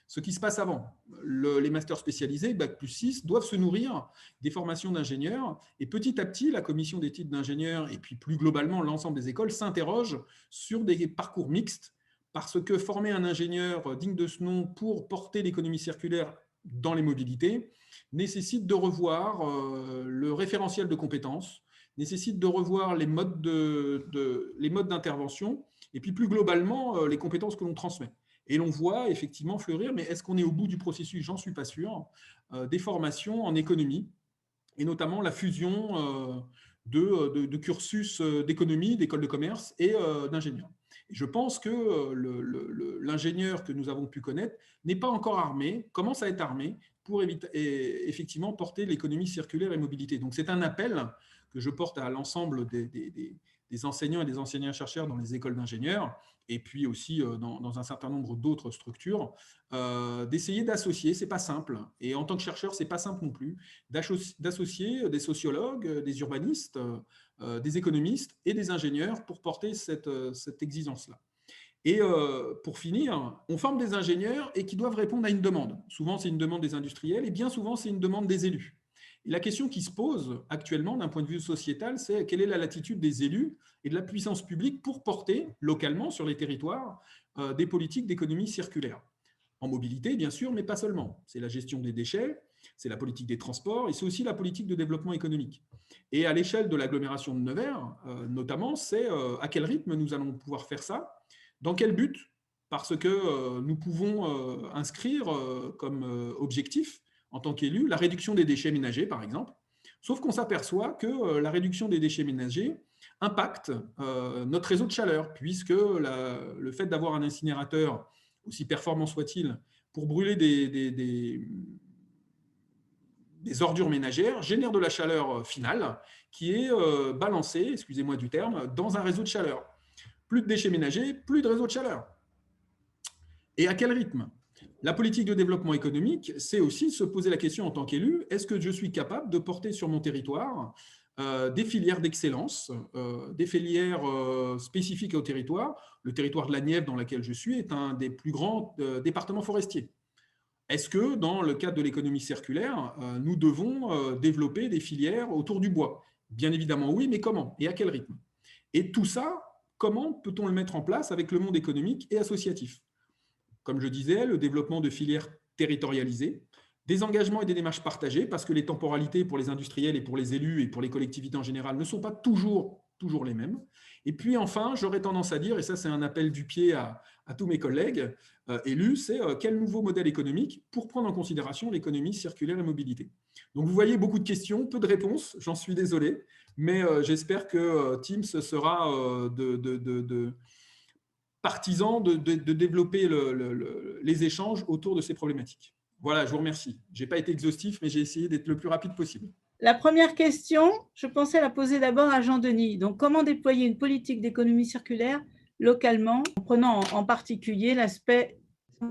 ce qui se passe avant. Les masters spécialisés, Bac+6, doivent se nourrir des formations d'ingénieurs, et petit à petit, la commission des titres d'ingénieurs, et puis plus globalement l'ensemble des écoles, s'interrogent sur des parcours mixtes, parce que former un ingénieur digne de ce nom pour porter l'économie circulaire dans les mobilités nécessite de revoir le référentiel de compétences, nécessite de revoir les modes d'intervention, et puis plus globalement, les compétences que l'on transmet. Et l'on voit effectivement fleurir, mais est-ce qu'on est au bout du processus? J'en suis pas sûr, des formations en économie, et notamment la fusion de cursus d'économie, d'école de commerce et d'ingénieur. Et je pense que l'ingénieur que nous avons pu connaître n'est pas encore armé, commence à être armé pour effectivement porter l'économie circulaire et mobilité. Donc c'est un appel que je porte à l'ensemble des enseignants et des enseignants-chercheurs dans les écoles d'ingénieurs, et puis aussi dans un certain nombre d'autres structures, d'essayer d'associer, c'est pas simple, et en tant que chercheur, c'est pas simple non plus, d'associer des sociologues, des urbanistes, des économistes et des ingénieurs pour porter cette exigence-là. Et pour finir, on forme des ingénieurs et qui doivent répondre à une demande. Souvent, c'est une demande des industriels, et bien souvent, c'est une demande des élus. Et la question qui se pose actuellement d'un point de vue sociétal, c'est quelle est la latitude des élus et de la puissance publique pour porter localement sur les territoires des politiques d'économie circulaire. En mobilité, bien sûr, mais pas seulement. C'est la gestion des déchets, c'est la politique des transports, et c'est aussi la politique de développement économique. Et à l'échelle de l'agglomération de Nevers, notamment, c'est à quel rythme nous allons pouvoir faire ça, dans quel but, parce que nous pouvons inscrire comme objectif, en tant qu'élu, la réduction des déchets ménagers, par exemple. Sauf qu'on s'aperçoit que la réduction des déchets ménagers impacte notre réseau de chaleur, puisque le fait d'avoir un incinérateur, aussi performant soit-il, pour brûler des ordures ménagères, génère de la chaleur finale qui est balancée, excusez-moi du terme, dans un réseau de chaleur. Plus de déchets ménagers, plus de réseau de chaleur. Et à quel rythme? La politique de développement économique, c'est aussi se poser la question en tant qu'élu, est-ce que je suis capable de porter sur mon territoire des filières d'excellence, des filières spécifiques au territoire? Le territoire de la Nièvre dans lequel je suis est un des plus grands départements forestiers. Est-ce que dans le cadre de l'économie circulaire, nous devons développer des filières autour du bois? Bien évidemment oui, mais comment? Et à quel rythme? Et tout ça, comment peut-on le mettre en place avec le monde économique et associatif? Comme je disais, le développement de filières territorialisées, des engagements et des démarches partagées, parce que les temporalités pour les industriels et pour les élus et pour les collectivités en général ne sont pas toujours les mêmes. Et puis enfin, j'aurais tendance à dire, et ça c'est un appel du pied à tous mes collègues élus, c'est quel nouveau modèle économique pour prendre en considération l'économie circulaire et mobilité. Donc vous voyez beaucoup de questions, peu de réponses, j'en suis désolé, mais j'espère que Teams sera partisan de développer les échanges autour de ces problématiques. Voilà, je vous remercie. Je n'ai pas été exhaustif, mais j'ai essayé d'être le plus rapide possible. La première question, je pensais la poser d'abord à Jean-Denis. Donc, comment déployer une politique d'économie circulaire localement, en prenant en particulier l'aspect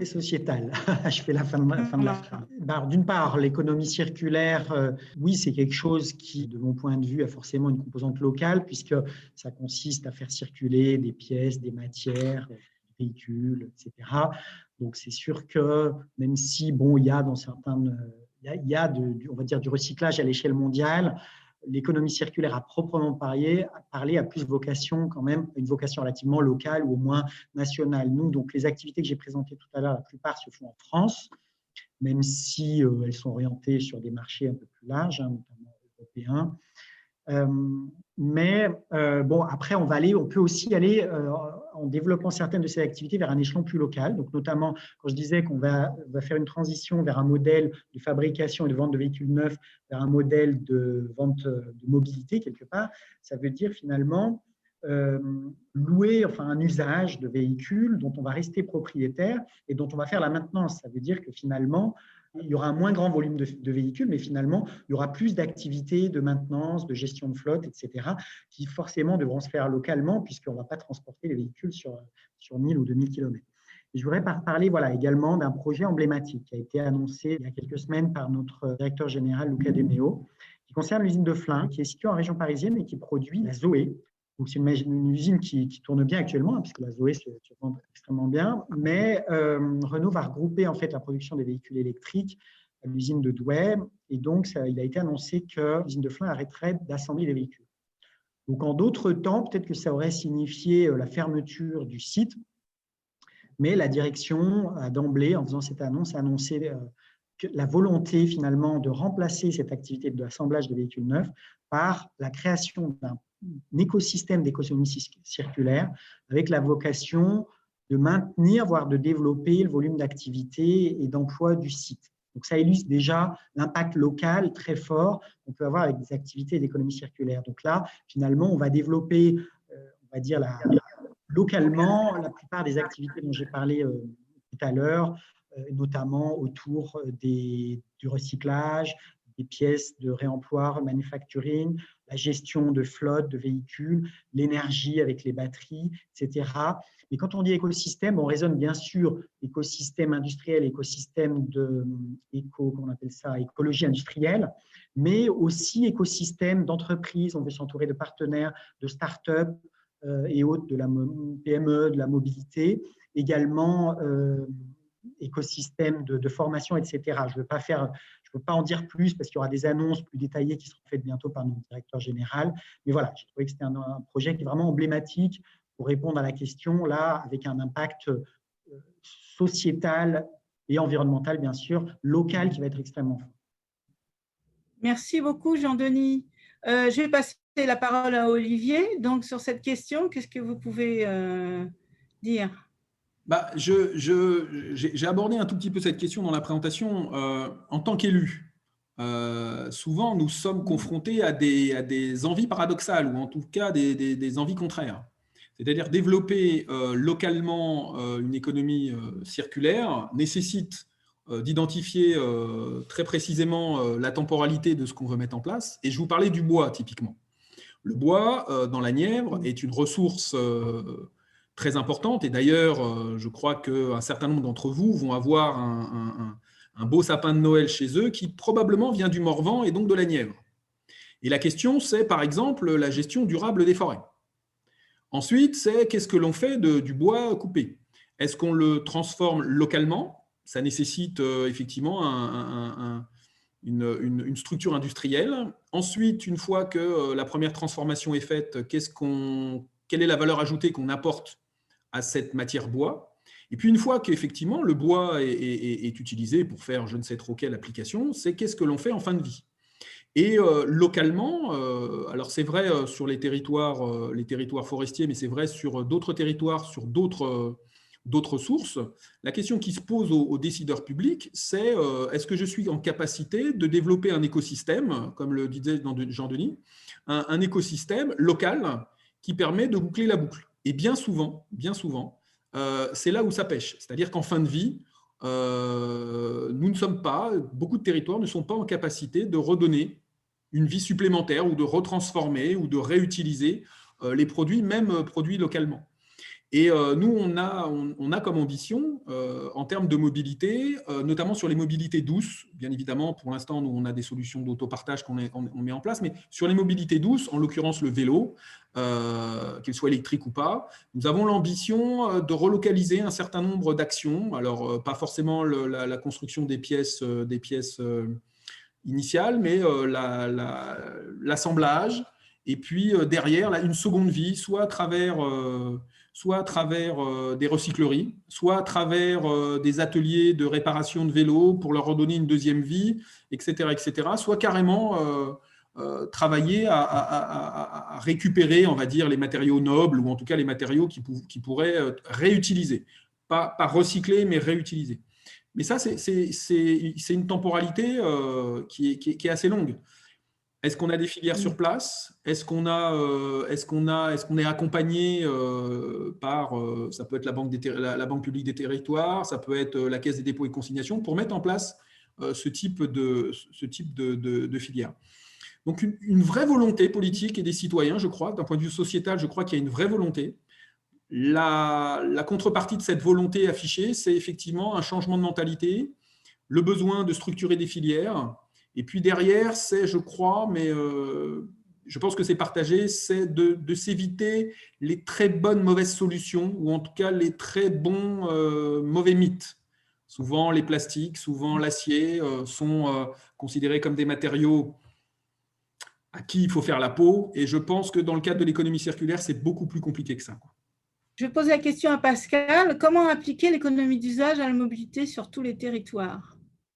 sociétal. Je fais la fin de la phrase. D'une part, l'économie circulaire, oui, c'est quelque chose qui, de mon point de vue, a forcément une composante locale, puisque ça consiste à faire circuler des pièces, des matières, des véhicules, etc. Donc, c'est sûr que même si, bon, il y a dans certaines, on va dire, du recyclage à l'échelle mondiale, l'économie circulaire à proprement parler a plus vocation quand même, une vocation relativement locale ou au moins nationale. Nous, donc les activités que j'ai présentées tout à l'heure, la plupart se font en France, même si elles sont orientées sur des marchés un peu plus larges, notamment européens. Mais bon, après, on peut aussi aller en développant certaines de ces activités vers un échelon plus local. Donc, notamment, quand je disais qu'on va faire une transition vers un modèle de fabrication et de vente de véhicules neufs, vers un modèle de vente de mobilité, quelque part, ça veut dire finalement louer un usage de véhicules dont on va rester propriétaire et dont on va faire la maintenance. Ça veut dire que finalement, il y aura un moins grand volume de véhicules, mais finalement, il y aura plus d'activités de maintenance, de gestion de flotte, etc., qui forcément devront se faire localement, puisqu'on ne va pas transporter les véhicules sur 1000 ou 2000 km. Et je voudrais parler également d'un projet emblématique qui a été annoncé il y a quelques semaines par notre directeur général, Luca De Meo, qui concerne l'usine de Flins, qui est située en région parisienne et qui produit la Zoé. Donc, c'est une usine qui tourne bien actuellement, puisque la Zoé se vend extrêmement bien. Mais Renault va regrouper en fait la production des véhicules électriques à l'usine de Douai. Et donc, il a été annoncé que l'usine de Flins arrêterait d'assembler les véhicules. Donc, en d'autres temps, peut-être que ça aurait signifié la fermeture du site. Mais la direction a d'emblée, en faisant cette annonce, annoncé la volonté finalement de remplacer cette activité d'assemblage de véhicules neufs par la création d'un écosystème d'économie circulaire avec la vocation de maintenir, voire de développer le volume d'activité et d'emploi du site. Donc, ça illustre déjà l'impact local très fort qu'on peut avoir avec des activités d'économie circulaire. Donc là, finalement, on va développer, on va dire, localement la plupart des activités dont j'ai parlé tout à l'heure, notamment autour du recyclage, des pièces de réemploi, manufacturing, la gestion de flotte, de véhicules, l'énergie avec les batteries, etc. Mais quand on dit écosystème, on raisonne bien sûr écosystème industriel, écosystème comment on appelle ça, écologie industrielle, mais aussi écosystème d'entreprise. On veut s'entourer de partenaires, de start-up et autres, de la PME, de la mobilité, également écosystème de formation, etc. Je ne peux pas en dire plus parce qu'il y aura des annonces plus détaillées qui seront faites bientôt par notre directeur général. Mais voilà, j'ai trouvé que c'était un projet qui est vraiment emblématique pour répondre à la question, là, avec un impact sociétal et environnemental, bien sûr, local qui va être extrêmement fort. Merci beaucoup, Jean-Denis. Je vais passer la parole à Olivier. Donc, sur cette question, qu'est-ce que vous pouvez dire ? J'ai abordé un tout petit peu cette question dans la présentation. En tant qu'élu, souvent nous sommes confrontés à des envies paradoxales ou en tout cas des envies contraires. C'est-à-dire développer localement une économie circulaire nécessite d'identifier très précisément la temporalité de ce qu'on veut mettre en place. Et je vous parlais du bois typiquement. Le bois dans la Nièvre est une ressource très importante et d'ailleurs je crois qu'un certain nombre d'entre vous vont avoir un beau sapin de Noël chez eux qui probablement vient du Morvan et donc de la Nièvre. Et la question c'est par exemple la gestion durable des forêts. Ensuite, c'est qu'est-ce que l'on fait du bois coupé? Est-ce qu'on le transforme localement? Ça nécessite effectivement une structure industrielle. Ensuite, une fois que la première transformation est faite, quelle est la valeur ajoutée qu'on apporte à cette matière bois? Et puis, une fois qu'effectivement le bois est utilisé pour faire je ne sais trop quelle application, c'est qu'est-ce que l'on fait en fin de vie? Et localement, alors c'est vrai sur les territoires forestiers, mais c'est vrai sur d'autres territoires, sur d'autres sources, la question qui se pose aux décideurs publics, c'est est-ce que je suis en capacité de développer un écosystème, comme le disait Jean-Denis, un écosystème local qui permet de boucler la boucle. Et bien souvent, c'est là où ça pêche. C'est-à-dire qu'en fin de vie, beaucoup de territoires ne sont pas en capacité de redonner une vie supplémentaire ou de retransformer ou de réutiliser les produits, même produits localement. Et nous, on a comme ambition, en termes de mobilité, notamment sur les mobilités douces, bien évidemment, pour l'instant, nous, on a des solutions d'autopartage qu'on met en place, mais sur les mobilités douces, en l'occurrence le vélo, qu'il soit électrique ou pas, nous avons l'ambition de relocaliser un certain nombre d'actions, alors pas forcément la construction des pièces initiales, mais l'assemblage, et puis derrière, là, une seconde vie, soit à travers des recycleries, soit à travers des ateliers de réparation de vélos pour leur redonner une deuxième vie, etc., soit carrément travailler à récupérer, on va dire, les matériaux nobles, ou en tout cas les matériaux qui pourraient réutiliser. Pas recycler, mais réutiliser. Mais ça, c'est une temporalité qui est assez longue. Est-ce qu'on a des filières sur place? Est-ce qu'on est accompagné par, ça peut être la Banque publique des territoires, ça peut être la Caisse des dépôts et consignations, pour mettre en place ce type de filière. Donc, une vraie volonté politique et des citoyens, je crois, d'un point de vue sociétal, je crois qu'il y a une vraie volonté. La contrepartie de cette volonté affichée, c'est effectivement un changement de mentalité, le besoin de structurer des filières. Et puis derrière, c'est, je crois, mais je pense que c'est partagé, c'est de s'éviter les très bonnes mauvaises solutions, ou en tout cas les très bons mauvais mythes. Souvent, les plastiques, souvent l'acier sont considérés comme des matériaux à qui il faut faire la peau. Et je pense que dans le cadre de l'économie circulaire, c'est beaucoup plus compliqué que ça. Je vais poser la question à Pascal. Comment appliquer l'économie d'usage à la mobilité sur tous les territoires?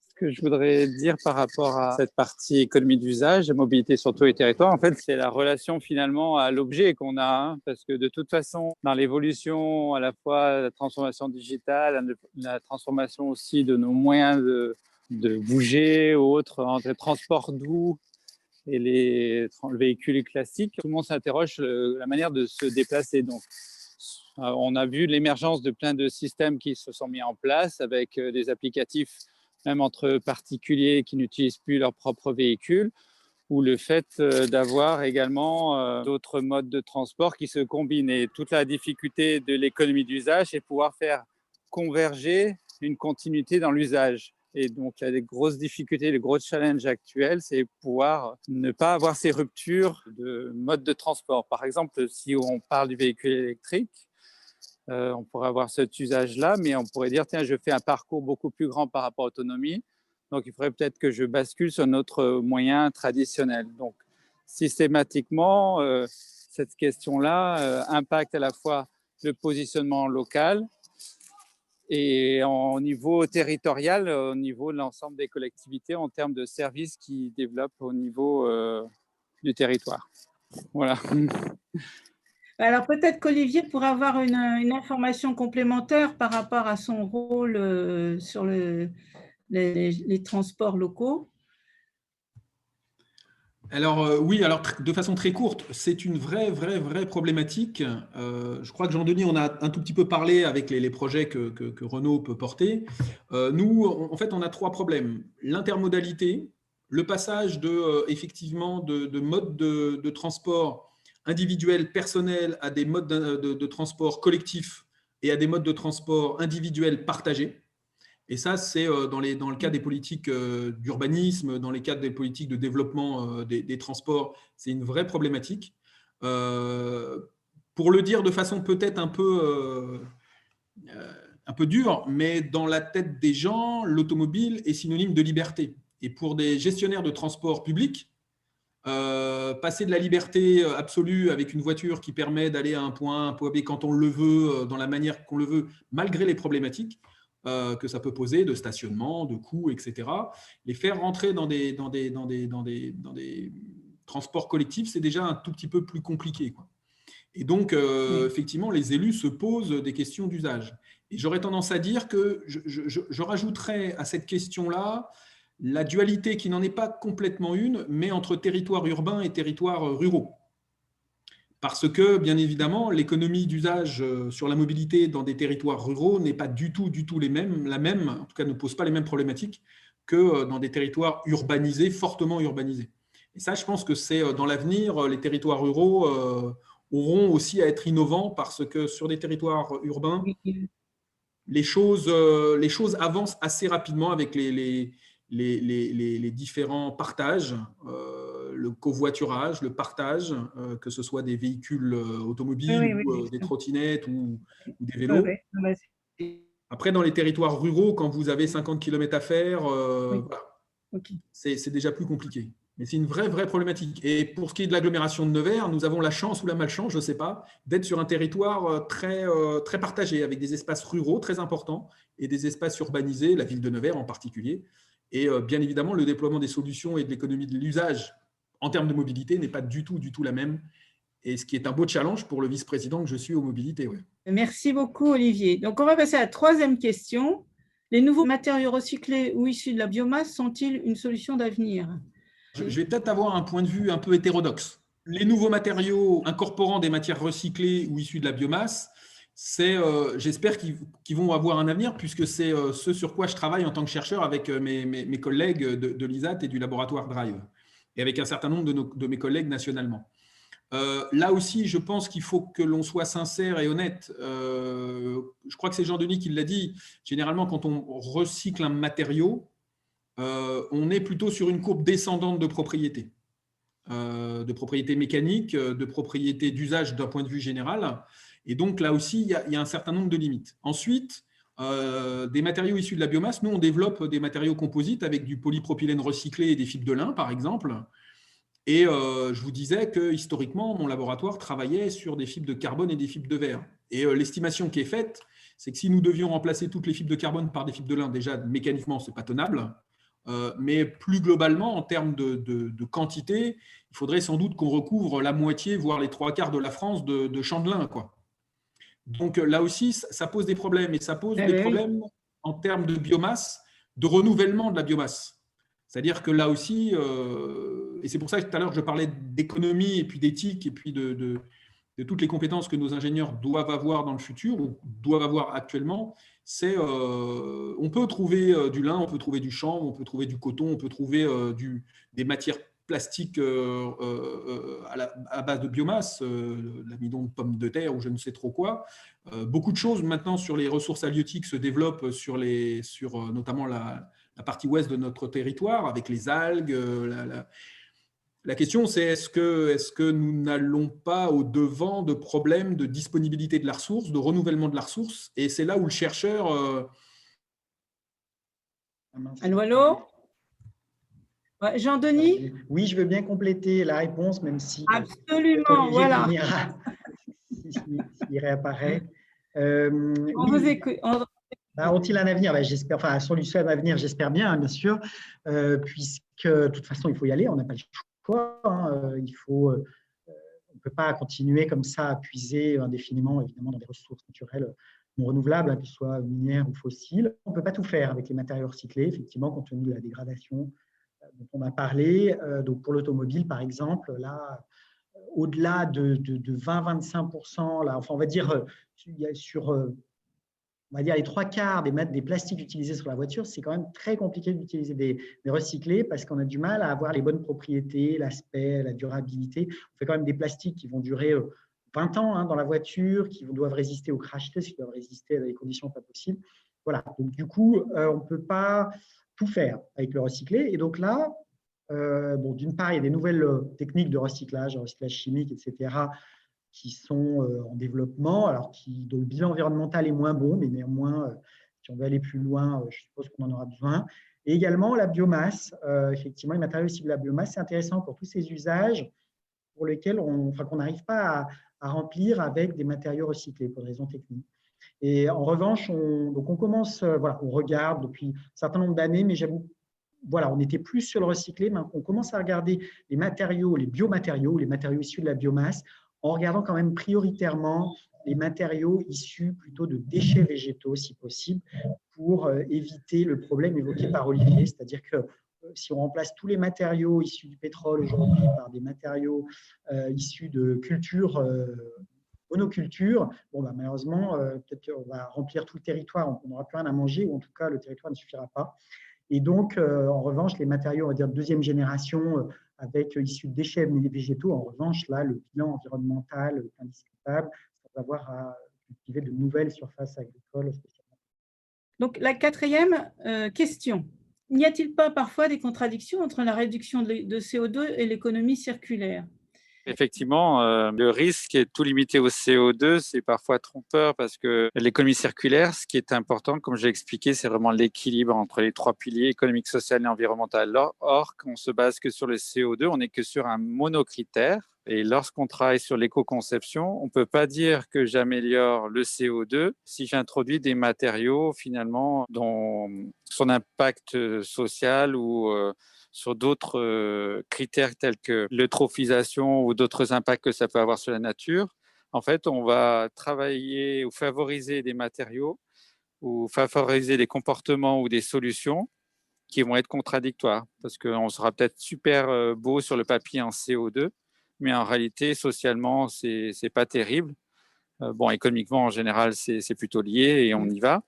Ce que je voudrais dire par rapport à cette partie économie d'usage, mobilité sur tous les territoires, en fait, c'est la relation finalement à l'objet qu'on a, parce que de toute façon, dans l'évolution, à la fois la transformation digitale, la transformation aussi de nos moyens de bouger ou autres, entre les transports doux et les véhicules classiques, tout le monde s'interroge sur la manière de se déplacer. Donc, on a vu l'émergence de plein de systèmes qui se sont mis en place avec des applicatifs même entre particuliers qui n'utilisent plus leur propre véhicule, ou le fait d'avoir également d'autres modes de transport qui se combinent. Et toute la difficulté de l'économie d'usage, c'est pouvoir faire converger une continuité dans l'usage. Et donc, les grosses difficultés, le gros challenge actuel, c'est pouvoir ne pas avoir ces ruptures de mode de transport. Par exemple, si on parle du véhicule électrique, on pourrait avoir cet usage-là, mais on pourrait dire, tiens, je fais un parcours beaucoup plus grand par rapport à l'autonomie, donc il faudrait peut-être que je bascule sur notre moyen traditionnel. Donc, systématiquement, cette question-là impacte à la fois le positionnement local et au niveau territorial, au niveau de l'ensemble des collectivités, en termes de services qui développent au niveau du territoire. Voilà. Alors peut-être qu'Olivier pourrait avoir une information complémentaire par rapport à son rôle sur les transports locaux. Alors oui, alors de façon très courte, c'est une vraie problématique. Je crois que Jean-Denis, on a un tout petit peu parlé avec les projets que Renault peut porter. Nous, en fait, on a 3 problèmes. L'intermodalité, le passage effectivement de modes de transport individuels personnels à des modes de transport collectifs et à des modes de transport individuels partagés. Et ça, c'est dans le cas des politiques d'urbanisme, dans les cadres des politiques de développement des transports, c'est une vraie problématique. Pour le dire de façon peut-être un peu dure, mais dans la tête des gens, l'automobile est synonyme de liberté. Et pour des gestionnaires de transport public, passer de la liberté absolue avec une voiture qui permet d'aller à un point B quand on le veut, dans la manière qu'on le veut, malgré les problématiques que ça peut poser de stationnement, de coûts, etc. Les faire rentrer dans des transports collectifs, c'est déjà un tout petit peu plus compliqué, quoi. Et donc, effectivement, les élus se posent des questions d'usage. Et j'aurais tendance à dire que je rajouterais à cette question-là la dualité qui n'en est pas complètement une, mais entre territoires urbains et territoires ruraux. Parce que, bien évidemment, l'économie d'usage sur la mobilité dans des territoires ruraux n'est pas du tout la même, en tout cas ne pose pas les mêmes problématiques que dans des territoires urbanisés, fortement urbanisés. Et ça, je pense que c'est dans l'avenir, les territoires ruraux auront aussi à être innovants parce que sur des territoires urbains, les choses avancent assez rapidement avec les différents partages, le covoiturage, le partage, que ce soit des véhicules automobiles ou des trottinettes ou des vélos. Après, dans les territoires ruraux, quand vous avez 50 km à faire, c'est déjà plus compliqué. Mais c'est une vraie problématique. Et pour ce qui est de l'agglomération de Nevers, nous avons la chance ou la malchance, je ne sais pas, d'être sur un territoire très partagé, avec des espaces ruraux très importants et des espaces urbanisés, la ville de Nevers en particulier. Et bien évidemment, le déploiement des solutions et de l'économie de l'usage en termes de mobilité n'est pas du tout la même. Et ce qui est un beau challenge pour le vice-président que je suis aux mobilités. Ouais. Merci beaucoup, Olivier. Donc, on va passer à la 3e question. Les nouveaux matériaux recyclés ou issus de la biomasse sont-ils une solution d'avenir ? Je vais peut-être avoir un point de vue un peu hétérodoxe. Les nouveaux matériaux incorporant des matières recyclées ou issues de la biomasse, j'espère qu'ils vont avoir un avenir, puisque c'est ce sur quoi je travaille en tant que chercheur avec mes collègues de l'ISAT et du laboratoire Drive, et avec un certain nombre de mes collègues nationalement. Là aussi, je pense qu'il faut que l'on soit sincère et honnête. Je crois que c'est Jean-Denis qui l'a dit. Généralement, quand on recycle un matériau, on est plutôt sur une courbe descendante de propriété mécanique, de propriété d'usage d'un point de vue général. Et donc, là aussi, il y a un certain nombre de limites. Ensuite, des matériaux issus de la biomasse, nous, on développe des matériaux composites avec du polypropylène recyclé et des fibres de lin, par exemple. Et je vous disais que, historiquement, mon laboratoire travaillait sur des fibres de carbone et des fibres de verre. Et l'estimation qui est faite, c'est que si nous devions remplacer toutes les fibres de carbone par des fibres de lin, déjà, mécaniquement, ce n'est pas tenable. Mais plus globalement, en termes de quantité, il faudrait sans doute qu'on recouvre la moitié, voire les 3/4 de la France de champs de lin, quoi. Donc là aussi, ça pose des problèmes. Et ça pose des problèmes en termes de biomasse, de renouvellement de la biomasse. C'est-à-dire que là aussi, et c'est pour ça que tout à l'heure je parlais d'économie et puis d'éthique et puis de toutes les compétences que nos ingénieurs doivent avoir dans le futur ou doivent avoir actuellement, on peut trouver du lin, on peut trouver du chanvre, on peut trouver du coton, on peut trouver des matières plastiques à base de biomasse, l'amidon de pommes de terre ou je ne sais trop quoi. Beaucoup de choses maintenant sur les ressources halieutiques se développent sur notamment la partie ouest de notre territoire, avec les algues. La question, c'est est-ce que nous n'allons pas au-devant de problèmes de disponibilité de la ressource, de renouvellement de la ressource? Et c'est là où le chercheur… Allô? Jean-Denis? Oui, je veux bien compléter la réponse, même si absolument, voilà. S'il réapparaît. On vous écoute. Ont-ils un avenir? J'espère, enfin, solution à l'avenir, j'espère bien, bien sûr, puisque de toute façon, il faut y aller, on n'a pas le choix. On ne peut pas continuer comme ça à puiser indéfiniment, évidemment, dans des ressources naturelles non renouvelables, que ce soit minières ou fossiles. On ne peut pas tout faire avec les matériaux recyclés, effectivement, compte tenu de la dégradation dont on a parlé. Donc pour l'automobile, par exemple, là, au-delà de 20-25%, là, enfin, on va dire, sur on va dire les 3/4 des plastiques utilisés sur la voiture, c'est quand même très compliqué d'utiliser des recyclés parce qu'on a du mal à avoir les bonnes propriétés, l'aspect, la durabilité. On fait quand même des plastiques qui vont durer 20 ans dans la voiture, qui doivent résister au crash test, qui doivent résister à des conditions pas possibles. Voilà. Donc, du coup, on ne peut pas tout faire avec le recyclé. Et donc là, d'une part, il y a des nouvelles techniques de recyclage chimique, etc., qui sont en développement, alors dont le bilan environnemental est moins bon, mais néanmoins, si on veut aller plus loin, je suppose qu'on en aura besoin. Et également la biomasse, effectivement, les matériaux issus de la biomasse, c'est intéressant pour tous ces usages pour lesquels qu'on n'arrive pas à remplir avec des matériaux recyclés pour des raisons techniques. Et en revanche, on commence, on regarde depuis un certain nombre d'années, mais j'avoue, on était plus sur le recyclé, mais on commence à regarder les matériaux, les biomatériaux, les matériaux issus de la biomasse, en regardant quand même prioritairement les matériaux issus plutôt de déchets végétaux, si possible, pour éviter le problème évoqué par Olivier, c'est-à-dire que si on remplace tous les matériaux issus du pétrole aujourd'hui par des matériaux issus de cultures, monoculture, malheureusement, peut-être qu'on va remplir tout le territoire, on n'aura plus rien à manger, ou en tout cas, le territoire ne suffira pas. Et donc, en revanche, les matériaux, on va dire, de deuxième génération, issus de déchets végétaux, en revanche, là, le bilan environnemental est indiscutable, sans avoir à cultiver de nouvelles surfaces agricoles spécialement. Donc, la quatrième question. N'y a-t-il pas parfois des contradictions entre la réduction de CO2 et l'économie circulaire ? Effectivement, le risque est tout limité au CO2, c'est parfois trompeur parce que l'économie circulaire, ce qui est important, comme j'ai expliqué, c'est vraiment l'équilibre entre les 3 piliers économique, social et environnemental. Or, quand on se base que sur le CO2, on n'est que sur un monocritère. Et lorsqu'on travaille sur l'éco-conception, on ne peut pas dire que j'améliore le CO2 si j'introduis des matériaux finalement dont son impact social ou sur d'autres critères tels que l'eutrophisation ou d'autres impacts que ça peut avoir sur la nature. En fait, on va travailler ou favoriser des matériaux ou favoriser des comportements ou des solutions qui vont être contradictoires parce qu'on sera peut-être super beau sur le papier en CO2, mais en réalité, socialement, c'est pas terrible. Économiquement, en général, c'est plutôt lié et on y va.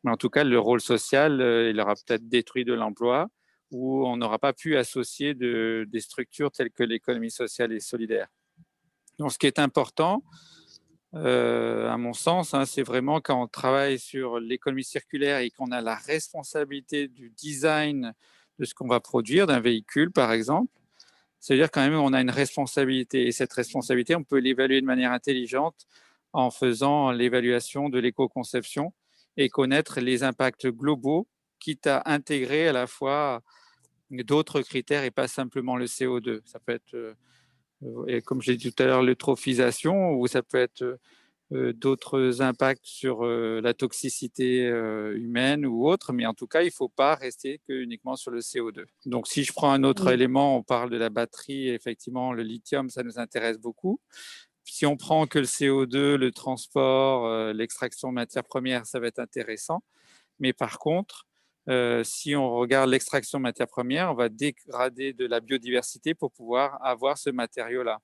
Mais en tout cas, le rôle social, il aura peut-être détruit de l'emploi où on n'aura pas pu associer des structures telles que l'économie sociale et solidaire. Donc, ce qui est important, à mon sens, c'est vraiment quand on travaille sur l'économie circulaire et qu'on a la responsabilité du design de ce qu'on va produire, d'un véhicule, par exemple, c'est-à-dire quand même on a une responsabilité. Et cette responsabilité, on peut l'évaluer de manière intelligente en faisant l'évaluation de l'éco-conception et connaître les impacts globaux, quitte à intégrer à la fois d'autres critères et pas simplement le CO2. Ça peut être, comme je l'ai dit tout à l'heure, l'eutrophisation, ou ça peut être d'autres impacts sur la toxicité humaine ou autre, mais en tout cas, il ne faut pas rester uniquement sur le CO2. Donc, si je prends un autre élément, on parle de la batterie, effectivement, le lithium, ça nous intéresse beaucoup. Si on prend que le CO2, le transport, l'extraction de matières premières, ça va être intéressant. Mais par contre, si on regarde l'extraction de matières premières, on va dégrader de la biodiversité pour pouvoir avoir ce matériau-là.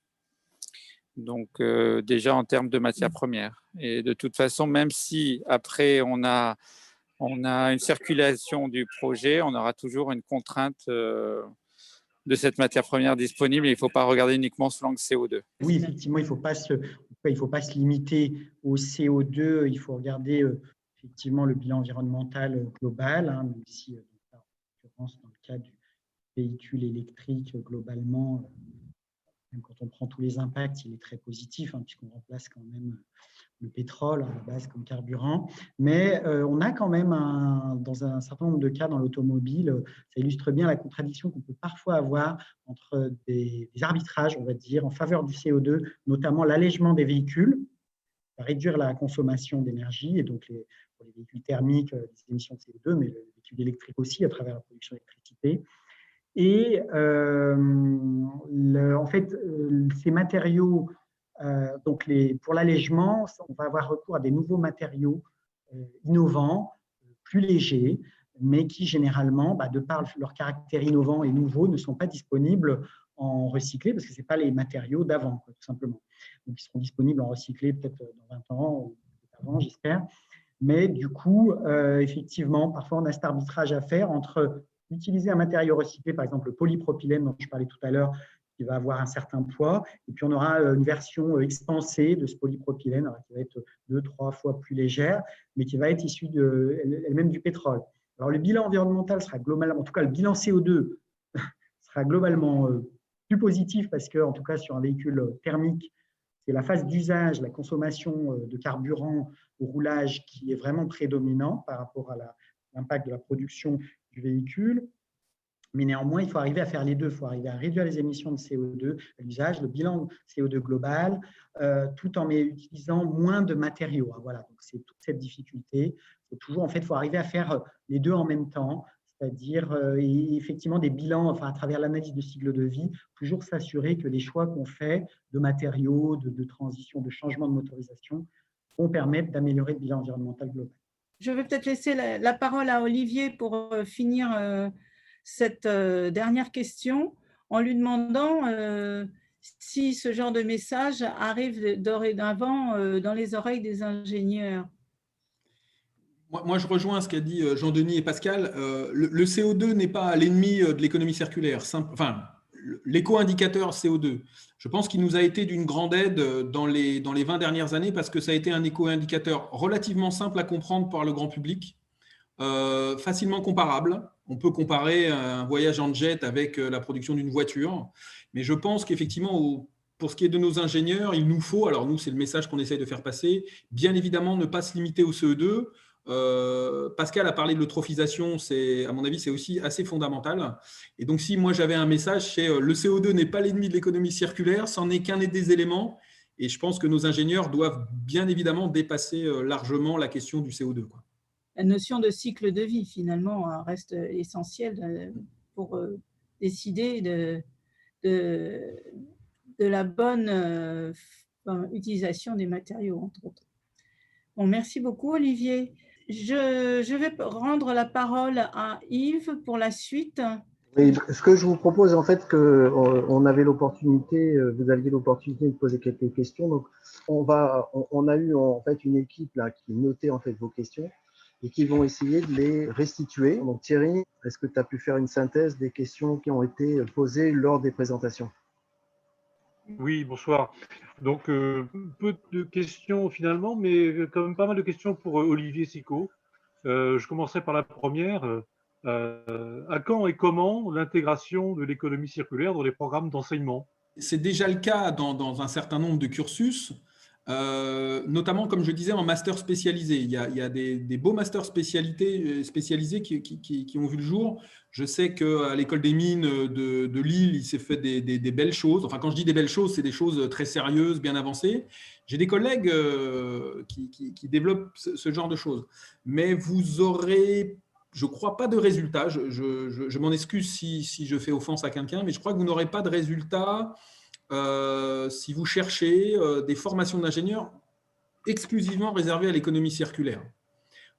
Donc, déjà en termes de matières premières. Et de toute façon, même si après on a une circulation du projet, on aura toujours une contrainte de cette matière première disponible et il ne faut pas regarder uniquement sous l'angle CO2. Oui, effectivement, il ne faut pas se limiter au CO2, il faut regarder effectivement le bilan environnemental global, même si, en l'occurrence, dans le cas du véhicule électrique, globalement, même quand on prend tous les impacts, il est très positif, puisqu'on remplace quand même le pétrole à la base comme carburant. Mais on a quand même, dans un certain nombre de cas dans l'automobile, ça illustre bien la contradiction qu'on peut parfois avoir entre des arbitrages, on va dire, en faveur du CO2, notamment l'allègement des véhicules, réduire la consommation d'énergie, et donc pour les véhicules thermiques, les émissions de CO2, mais les véhicules électriques aussi, à travers la production d'électricité. Et en fait, ces matériaux, donc pour l'allègement, on va avoir recours à des nouveaux matériaux innovants, plus légers, mais qui généralement, de par leur caractère innovant et nouveau, ne sont pas disponibles en recyclé, parce que ce n'est pas les matériaux d'avant, tout simplement. Donc, ils seront disponibles en recyclé peut-être dans 20 ans, ou peut-être avant, j'espère. Mais du coup, effectivement, parfois, on a cet arbitrage à faire entre utiliser un matériau recyclé, par exemple le polypropylène dont je parlais tout à l'heure, qui va avoir un certain poids, et puis on aura une version expansée de ce polypropylène, qui va être 2-3 fois plus légère, mais qui va être issue elle-même du pétrole. Alors, le bilan environnemental sera globalement, en tout cas le bilan CO2 sera globalement plus positif parce que, en tout cas, sur un véhicule thermique, c'est la phase d'usage, la consommation de carburant au roulage qui est vraiment prédominant par rapport à l'impact de la production du véhicule. Mais néanmoins, il faut arriver à faire les deux. Il faut arriver à réduire les émissions de CO2 à l'usage, le bilan CO2 global, tout en utilisant moins de matériaux. Voilà, donc c'est toute cette difficulté. Il faut arriver à faire les deux en même temps, c'est-à-dire effectivement des bilans, à travers l'analyse de cycle de vie, toujours s'assurer que les choix qu'on fait de matériaux, de transition, de changement de motorisation vont permettre d'améliorer le bilan environnemental global. Je vais peut-être laisser la parole à Olivier pour finir cette dernière question en lui demandant si ce genre de message arrive dorénavant dans les oreilles des ingénieurs. Moi, je rejoins ce qu'a dit Jean-Denis et Pascal. Le CO2 n'est pas l'ennemi de l'économie circulaire. L'éco-indicateur CO2, je pense qu'il nous a été d'une grande aide dans les 20 dernières années parce que ça a été un éco-indicateur relativement simple à comprendre par le grand public, facilement comparable. On peut comparer un voyage en jet avec la production d'une voiture, mais je pense qu'effectivement, pour ce qui est de nos ingénieurs, il nous faut, alors nous, c'est le message qu'on essaye de faire passer, bien évidemment ne pas se limiter au CO2. Pascal a parlé de l'eutrophisation, à mon avis, c'est aussi assez fondamental. Et donc, si moi j'avais un message, c'est le CO2 n'est pas l'ennemi de l'économie circulaire, c'en est qu'un des éléments. Et je pense que nos ingénieurs doivent bien évidemment dépasser largement la question du CO2, quoi. La notion de cycle de vie, finalement, reste essentielle pour décider de la bonne utilisation des matériaux, entre autres. Bon, merci beaucoup, Olivier. Je vais rendre la parole à Yves pour la suite. Oui, ce que je vous propose, en fait, on avait l'opportunité, vous aviez l'opportunité de poser quelques questions. Donc, on a eu en fait une équipe là qui notait en fait vos questions et qui vont essayer de les restituer. Donc, Thierry, est-ce que tu as pu faire une synthèse des questions qui ont été posées lors des présentations? Oui, bonsoir. Donc, peu de questions finalement, mais quand même pas mal de questions pour Olivier Sicot. Je commencerai par la première. À quand et comment l'intégration de l'économie circulaire dans les programmes d'enseignement? C'est déjà le cas dans un certain nombre de cursus, notamment, comme je disais, en master spécialisé. Il y a des beaux masters spécialisés qui ont vu le jour. Je sais qu'à l'école des mines de Lille, il s'est fait des belles choses. Enfin, quand je dis des belles choses, c'est des choses très sérieuses, bien avancées. J'ai des collègues qui développent ce genre de choses. Mais vous aurez, je ne crois pas de résultats. Je m'en excuse si je fais offense à quelqu'un, mais je crois que vous n'aurez pas de résultats si vous cherchez des formations d'ingénieurs exclusivement réservées à l'économie circulaire.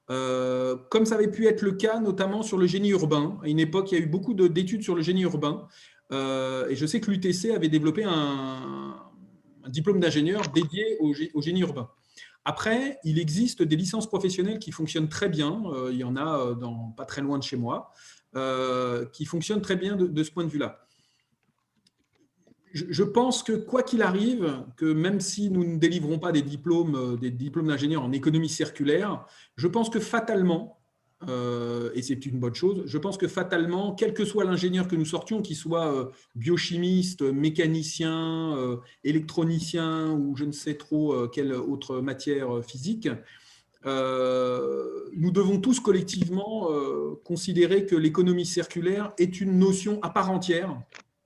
Comme ça avait pu être le cas notamment sur le génie urbain. À une époque, il y a eu beaucoup d'études sur le génie urbain. Et je sais que l'UTC avait développé un diplôme d'ingénieur dédié au génie urbain. Après, il existe des licences professionnelles qui fonctionnent très bien. Il y en a pas très loin de chez moi, qui fonctionnent très bien de ce point de vue-là. Je pense que quoi qu'il arrive, que même si nous ne délivrons pas des diplômes d'ingénieurs en économie circulaire, je pense que fatalement, et c'est une bonne chose, je pense que fatalement, quel que soit l'ingénieur que nous sortions, qu'il soit biochimiste, mécanicien, électronicien ou je ne sais trop quelle autre matière physique, nous devons tous collectivement considérer que l'économie circulaire est une notion à part entière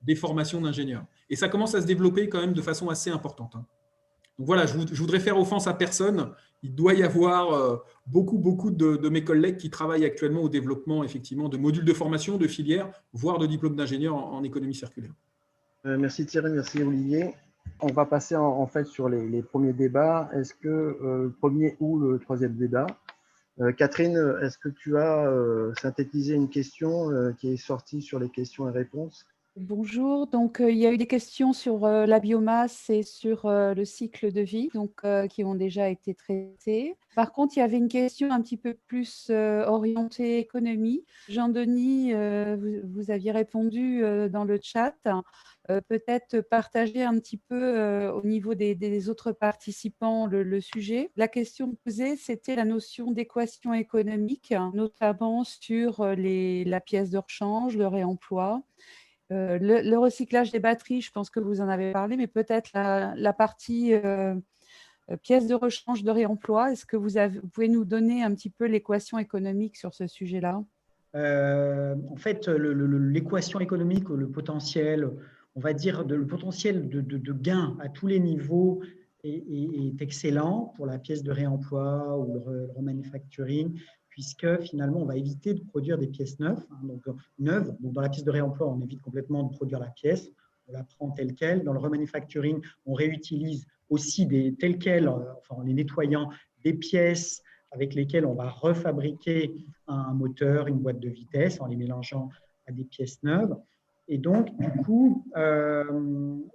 des formations d'ingénieurs. Et ça commence à se développer quand même de façon assez importante. Donc voilà, je voudrais faire offense à personne. Il doit y avoir beaucoup de mes collègues qui travaillent actuellement au développement effectivement de modules de formation, de filières, voire de diplômes d'ingénieur en économie circulaire. Merci Thierry, merci Olivier. On va passer en fait sur les premiers débats. Est-ce que le premier ou le troisième débat, Catherine, est-ce que tu as synthétisé une question qui est sortie sur les questions et réponses? Bonjour, donc il y a eu des questions sur la biomasse et sur le cycle de vie, donc qui ont déjà été traitées. Par contre, il y avait une question un petit peu plus orientée économie. Jean-Denis, vous aviez répondu dans le chat. Peut-être partager un petit peu au niveau des autres participants le sujet. La question posée, c'était la notion d'équation économique, notamment sur la pièce de rechange, le réemploi. Le recyclage des batteries, je pense que vous en avez parlé, mais peut-être la partie pièces de rechange de réemploi. Est-ce que vous pouvez nous donner un petit peu l'équation économique sur ce sujet-là? En fait, l'équation économique, le potentiel, on va dire, le potentiel de gain à tous les niveaux est excellent pour la pièce de réemploi ou le remanufacturing, puisque finalement, on va éviter de produire des pièces neuves. Donc, dans la pièce de réemploi, on évite complètement de produire la pièce, on la prend telle qu'elle. Dans le remanufacturing, on réutilise aussi telles quelles, enfin, en les nettoyant, des pièces avec lesquelles on va refabriquer un moteur, une boîte de vitesse en les mélangeant à des pièces neuves. Et donc, du coup,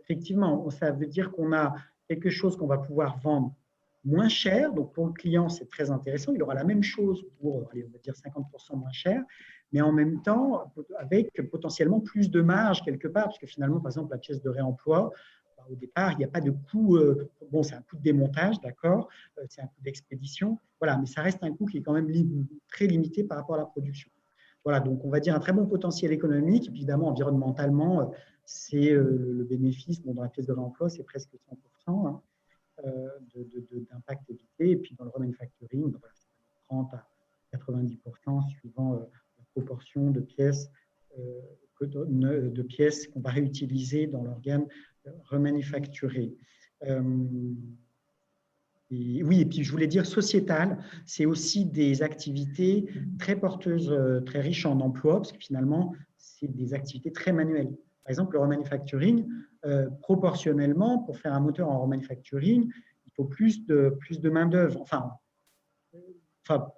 effectivement, ça veut dire qu'on a quelque chose qu'on va pouvoir vendre moins cher. Donc, pour le client, c'est très intéressant. Il aura la même chose pour, allez, on va dire 50% moins cher, mais en même temps, avec potentiellement plus de marge quelque part, parce que finalement, par exemple, la pièce de réemploi, au départ, il n'y a pas de coût, bon, c'est un coût de démontage, d'accord, c'est un coût d'expédition, voilà, mais ça reste un coût qui est quand même très limité par rapport à la production. Voilà, donc on va dire un très bon potentiel économique, évidemment, environnementalement, c'est le bénéfice, bon, dans la pièce de réemploi, c'est presque 100% hein, d'impact évité, et puis dans le remanufacturing, voilà, c'est 30 à 90% suivant la proportion de pièces qu'on va réutiliser dans l'organe remanufacturé. Oui, et puis je voulais dire sociétal, c'est aussi des activités très porteuses, très riches en emplois, parce que finalement, c'est des activités très manuelles. Par exemple, le remanufacturing, proportionnellement, pour faire un moteur en remanufacturing, il faut plus de main-d'œuvre. Enfin,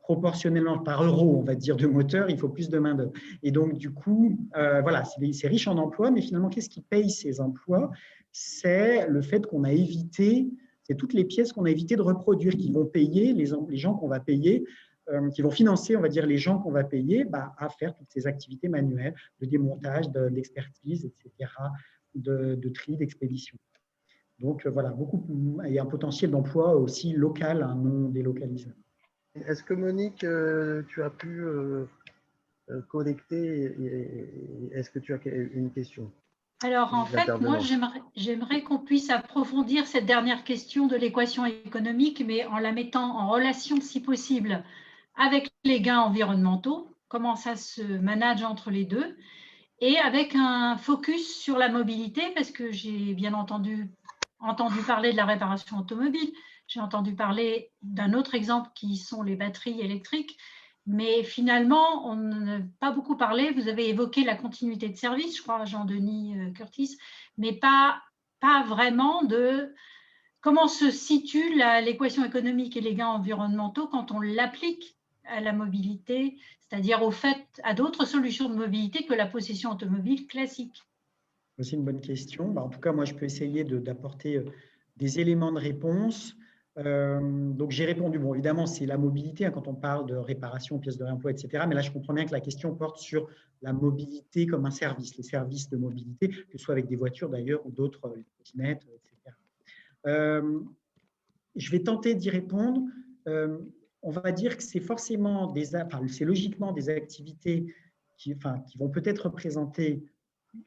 proportionnellement par euro, on va dire, de moteur, il faut plus de main-d'œuvre. Et donc, du coup, voilà, c'est riche en emplois, mais finalement, qu'est-ce qui paye ces emplois? C'est le fait qu'on a évité, c'est toutes les pièces qu'on a évité de reproduire, qui vont payer les gens qu'on va payer, qui vont financer, on va dire, les gens qu'on va payer à faire toutes ces activités manuelles de démontage, d'expertise, etc., de tri, d'expédition. Donc, voilà, et un potentiel d'emploi aussi local, hein, non délocalisé. Est-ce que Monique, tu as pu collecter, est-ce que tu as une question? Alors, en fait, moi, j'aimerais qu'on puisse approfondir cette dernière question de l'équation économique, mais en la mettant en relation, si possible, avec les gains environnementaux, comment ça se manage entre les deux, et avec un focus sur la mobilité, parce que j'ai bien entendu parler de la réparation automobile, j'ai entendu parler d'un autre exemple qui sont les batteries électriques, mais finalement, on n'a pas beaucoup parlé. Vous avez évoqué la continuité de service, je crois, Jean-Denis Curtis, mais pas vraiment de comment se situe l'équation économique et les gains environnementaux quand on l'applique à la mobilité, c'est-à-dire au fait, à d'autres solutions de mobilité que la possession automobile classique. C'est une bonne question. En tout cas, moi, je peux essayer d'apporter des éléments de réponse. Donc, j'ai répondu, bon, évidemment, c'est la mobilité, hein, quand on parle de réparation, pièces de réemploi, etc. Mais là, je comprends bien que la question porte sur la mobilité comme un service, les services de mobilité, que ce soit avec des voitures d'ailleurs ou d'autres, les trottinettes, etc. Je vais tenter d'y répondre. On va dire que c'est forcément c'est logiquement des activités qui vont peut-être représenter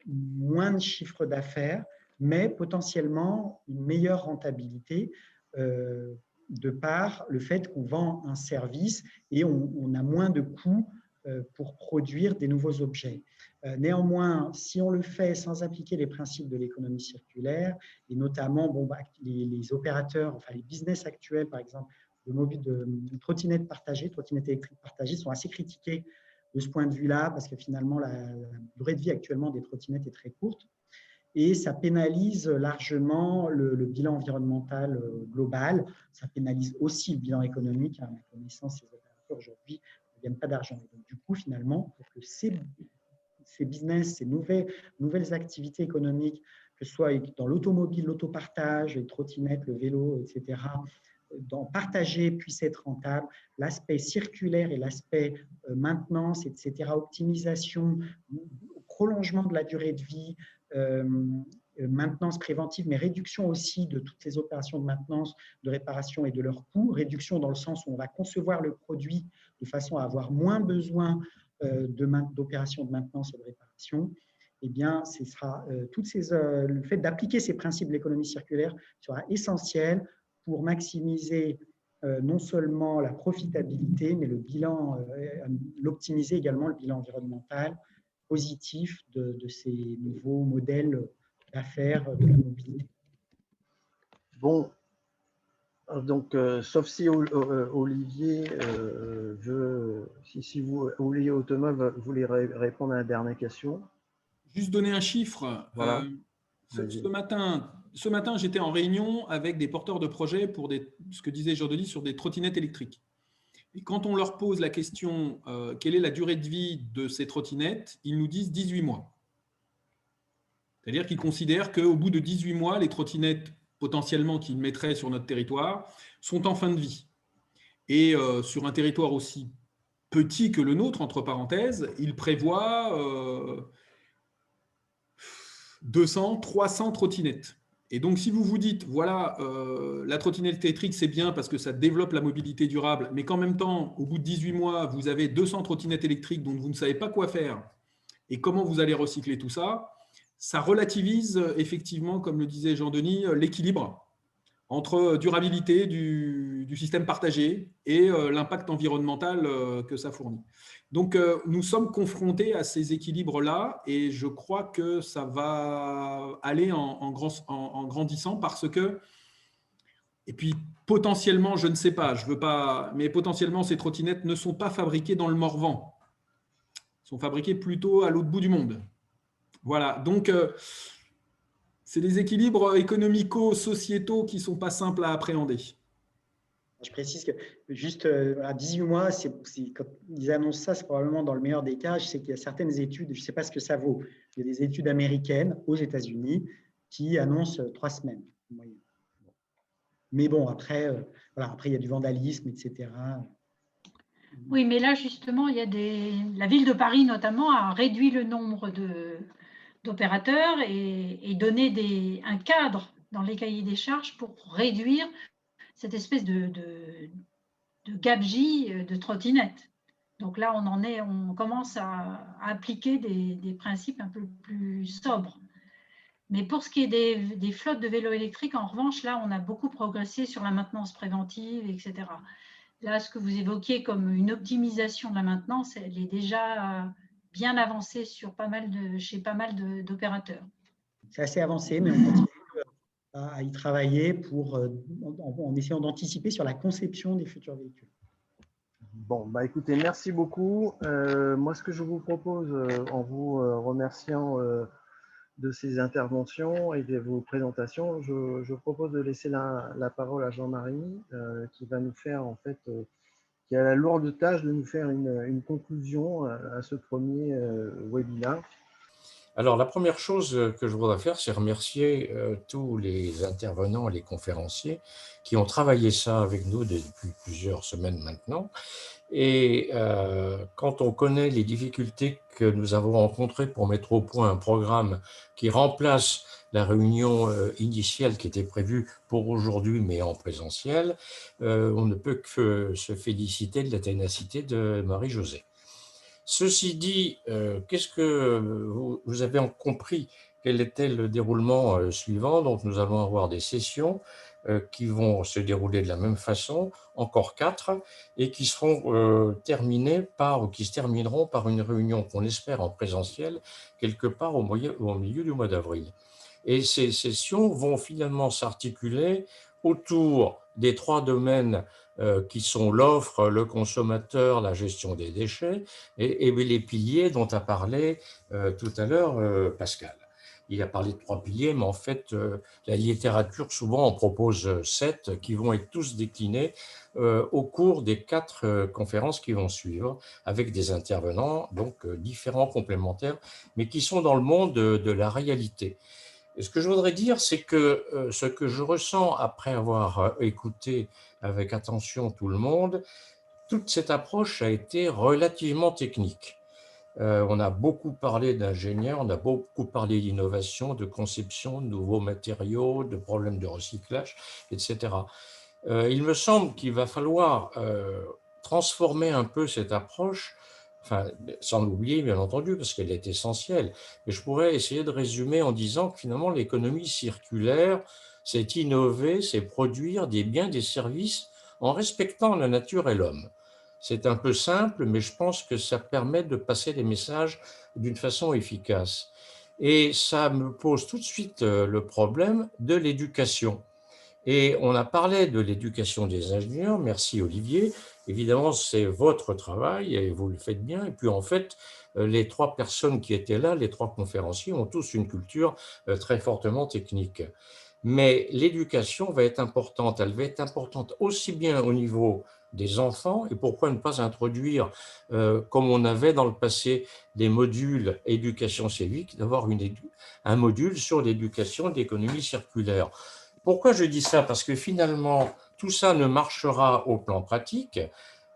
moins de chiffre d'affaires, mais potentiellement une meilleure rentabilité de par le fait qu'on vend un service et on a moins de coûts pour produire des nouveaux objets. Néanmoins, si on le fait sans appliquer les principes de l'économie circulaire, et notamment les opérateurs, enfin les business actuels, par exemple, de trottinettes partagées, trottinettes électriques partagées, sont assez critiqués de ce point de vue-là, parce que finalement, la durée de vie actuellement des trottinettes est très courte, et ça pénalise largement le bilan environnemental global, ça pénalise aussi le bilan économique, à ma connaissance, ces opérateurs aujourd'hui ne gagnent pas d'argent. Donc, du coup, finalement, pour que ces business, ces nouvelles activités économiques, que ce soit dans l'automobile, l'autopartage, les trottinettes, le vélo, etc., dans partager puisse être rentable, l'aspect circulaire et l'aspect maintenance, etc., optimisation, prolongement de la durée de vie, maintenance préventive, mais réduction aussi de toutes les opérations de maintenance, de réparation et de leurs coûts, réduction dans le sens où on va concevoir le produit de façon à avoir moins besoin d'opérations de maintenance et de réparation. Eh bien, le fait d'appliquer ces principes de l'économie circulaire sera essentiel pour maximiser non seulement la profitabilité, mais l'optimiser également le bilan environnemental positif de ces nouveaux modèles d'affaires de la mobilité. Bon, donc, sauf si Olivier si vous, Olivier ou Thomas, vous voulez répondre à la dernière question. Juste donner un chiffre. Voilà. Ce matin, j'étais en réunion avec des porteurs de projets pour ce que disait Jean-Denis sur des trottinettes électriques. Et quand on leur pose la question quelle est la durée de vie de ces trottinettes, ils nous disent 18 mois. C'est-à-dire qu'ils considèrent qu'au bout de 18 mois, les trottinettes potentiellement qu'ils mettraient sur notre territoire sont en fin de vie. Et sur un territoire aussi petit que le nôtre, entre parenthèses, ils prévoient 200, 300 trottinettes. Et donc, si vous vous dites, voilà, la trottinette électrique, c'est bien parce que ça développe la mobilité durable, mais qu'en même temps, au bout de 18 mois, vous avez 200 trottinettes électriques dont vous ne savez pas quoi faire et comment vous allez recycler tout ça, ça relativise effectivement, comme le disait Jean-Denis, l'équilibre entre durabilité du système partagé et l'impact environnemental que ça fournit. Donc, nous sommes confrontés à ces équilibres-là et je crois que ça va aller en grandissant parce que, et puis potentiellement, je ne sais pas, je veux pas, mais potentiellement, ces trottinettes ne sont pas fabriquées dans le Morvan. Elles sont fabriquées plutôt à l'autre bout du monde. Voilà, donc c'est des équilibres économico-sociétaux qui ne sont pas simples à appréhender. Je précise que juste à 18 mois, quand ils annoncent ça, c'est probablement dans le meilleur des cas. Je sais qu'il y a certaines études, je ne sais pas ce que ça vaut. Il y a des études américaines aux États-Unis qui annoncent 3 semaines en moyenne. Mais bon, après, après, il y a du vandalisme, etc. Oui, mais là, justement, il y a la ville de Paris, notamment, a réduit le nombre d'opérateurs et donné un cadre dans les cahiers des charges pour réduire cette espèce de gabegie de trottinettes. Donc là, on commence à appliquer des principes un peu plus sobres. Mais pour ce qui est des flottes de vélos électriques, en revanche, là, on a beaucoup progressé sur la maintenance préventive, etc. Là, ce que vous évoquiez comme une optimisation de la maintenance, elle est déjà bien avancée chez pas mal d'opérateurs. C'est assez avancé, mais on continue à y travailler en essayant d'anticiper sur la conception des futurs véhicules. Bon, bah écoutez, merci beaucoup. Moi, ce que je vous propose, en vous remerciant de ces interventions et de vos présentations, je propose de laisser la parole à Jean-Marie, qui va nous faire, en fait, qui a la lourde tâche de nous faire une conclusion à ce premier webinaire. Alors, la première chose que je voudrais faire, c'est remercier tous les intervenants et les conférenciers qui ont travaillé ça avec nous depuis plusieurs semaines maintenant. Et quand on connaît les difficultés que nous avons rencontrées pour mettre au point un programme qui remplace la réunion initiale qui était prévue pour aujourd'hui, mais en présentiel, on ne peut que se féliciter de la ténacité de Marie-Josée. Ceci dit, qu'est-ce que vous avez compris? Quel était le déroulement suivant? Donc, nous allons avoir des sessions qui vont se dérouler de la même façon, encore 4, et qui seront qui se termineront par une réunion qu'on espère en présentiel quelque part au milieu du mois d'avril. Et ces sessions vont finalement s'articuler autour des 3 domaines qui sont l'offre, le consommateur, la gestion des déchets et les piliers dont a parlé tout à l'heure Pascal. il a parlé de 3 piliers, mais en fait, la littérature, souvent, en propose 7 qui vont être tous déclinés au cours des 4 conférences qui vont suivre, avec des intervenants, donc différents, complémentaires, mais qui sont dans le monde de la réalité. Et ce que je voudrais dire, c'est que ce que je ressens après avoir écouté avec attention tout le monde, toute cette approche a été relativement technique. On a beaucoup parlé d'ingénieurs, on a beaucoup parlé d'innovation, de conception, de nouveaux matériaux, de problèmes de recyclage, etc. Il me semble qu'il va falloir transformer un peu cette approche, enfin, sans l'oublier bien entendu parce qu'elle est essentielle, mais je pourrais essayer de résumer en disant que finalement l'économie circulaire, c'est innover, c'est produire des biens, des services en respectant la nature et l'homme. C'est un peu simple, mais je pense que ça permet de passer des messages d'une façon efficace. Et ça me pose tout de suite le problème de l'éducation. Et on a parlé de l'éducation des ingénieurs, merci Olivier. Évidemment, c'est votre travail et vous le faites bien. Et puis en fait, les 3 personnes qui étaient là, les 3 conférenciers, ont tous une culture très fortement technique. Mais l'éducation va être importante. Elle va être importante aussi bien au niveau des enfants, et pourquoi ne pas introduire, comme on avait dans le passé, des modules éducation civique, d'avoir un module sur l'éducation d'économie circulaire. Pourquoi je dis ça? Parce que finalement, tout ça ne marchera au plan pratique,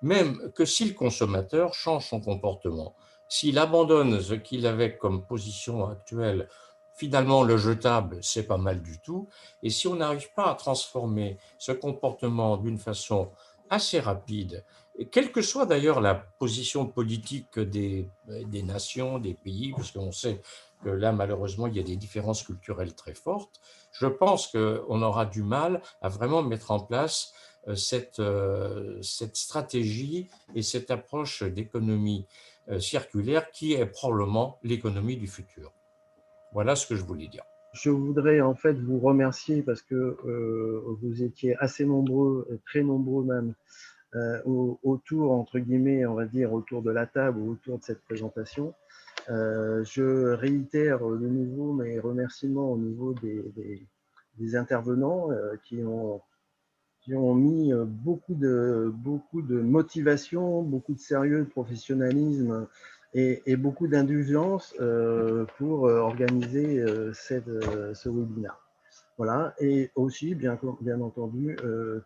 même que si le consommateur change son comportement. S'il abandonne ce qu'il avait comme position actuelle, finalement le jetable, c'est pas mal du tout. Et si on n'arrive pas à transformer ce comportement d'une façon assez rapide, et quelle que soit d'ailleurs la position politique des nations, des pays, parce qu'on sait que là, malheureusement, il y a des différences culturelles très fortes, je pense qu'on aura du mal à vraiment mettre en place cette stratégie et cette approche d'économie circulaire qui est probablement l'économie du futur. Voilà ce que je voulais dire. Je voudrais en fait vous remercier parce que vous étiez assez nombreux, très nombreux même, autour, entre guillemets, on va dire, autour de la table ou autour de cette présentation. Je réitère de nouveau mes remerciements au niveau des intervenants qui ont mis beaucoup de motivation, beaucoup de sérieux, de professionnalisme et beaucoup d'indulgence pour organiser ce webinaire. Voilà, et aussi, bien entendu,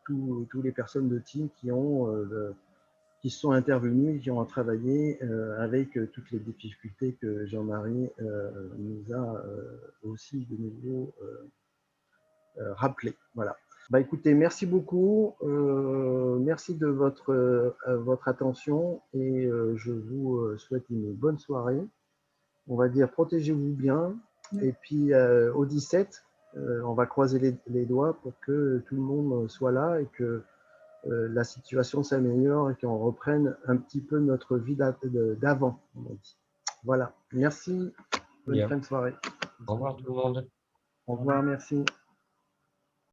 tous les personnes de team qui sont intervenues, qui ont travaillé avec toutes les difficultés que Jean-Marie nous a aussi de nouveau rappelées. Voilà. Bah, écoutez, merci beaucoup. Merci de votre attention et je vous souhaite une bonne soirée. On va dire, protégez-vous bien. Et puis, au 17, on va croiser les doigts pour que tout le monde soit là et que la situation s'améliore et qu'on reprenne un petit peu notre vie d'avant. Voilà. Merci. Bonne fin de soirée. Au revoir tout le monde. Au revoir, merci.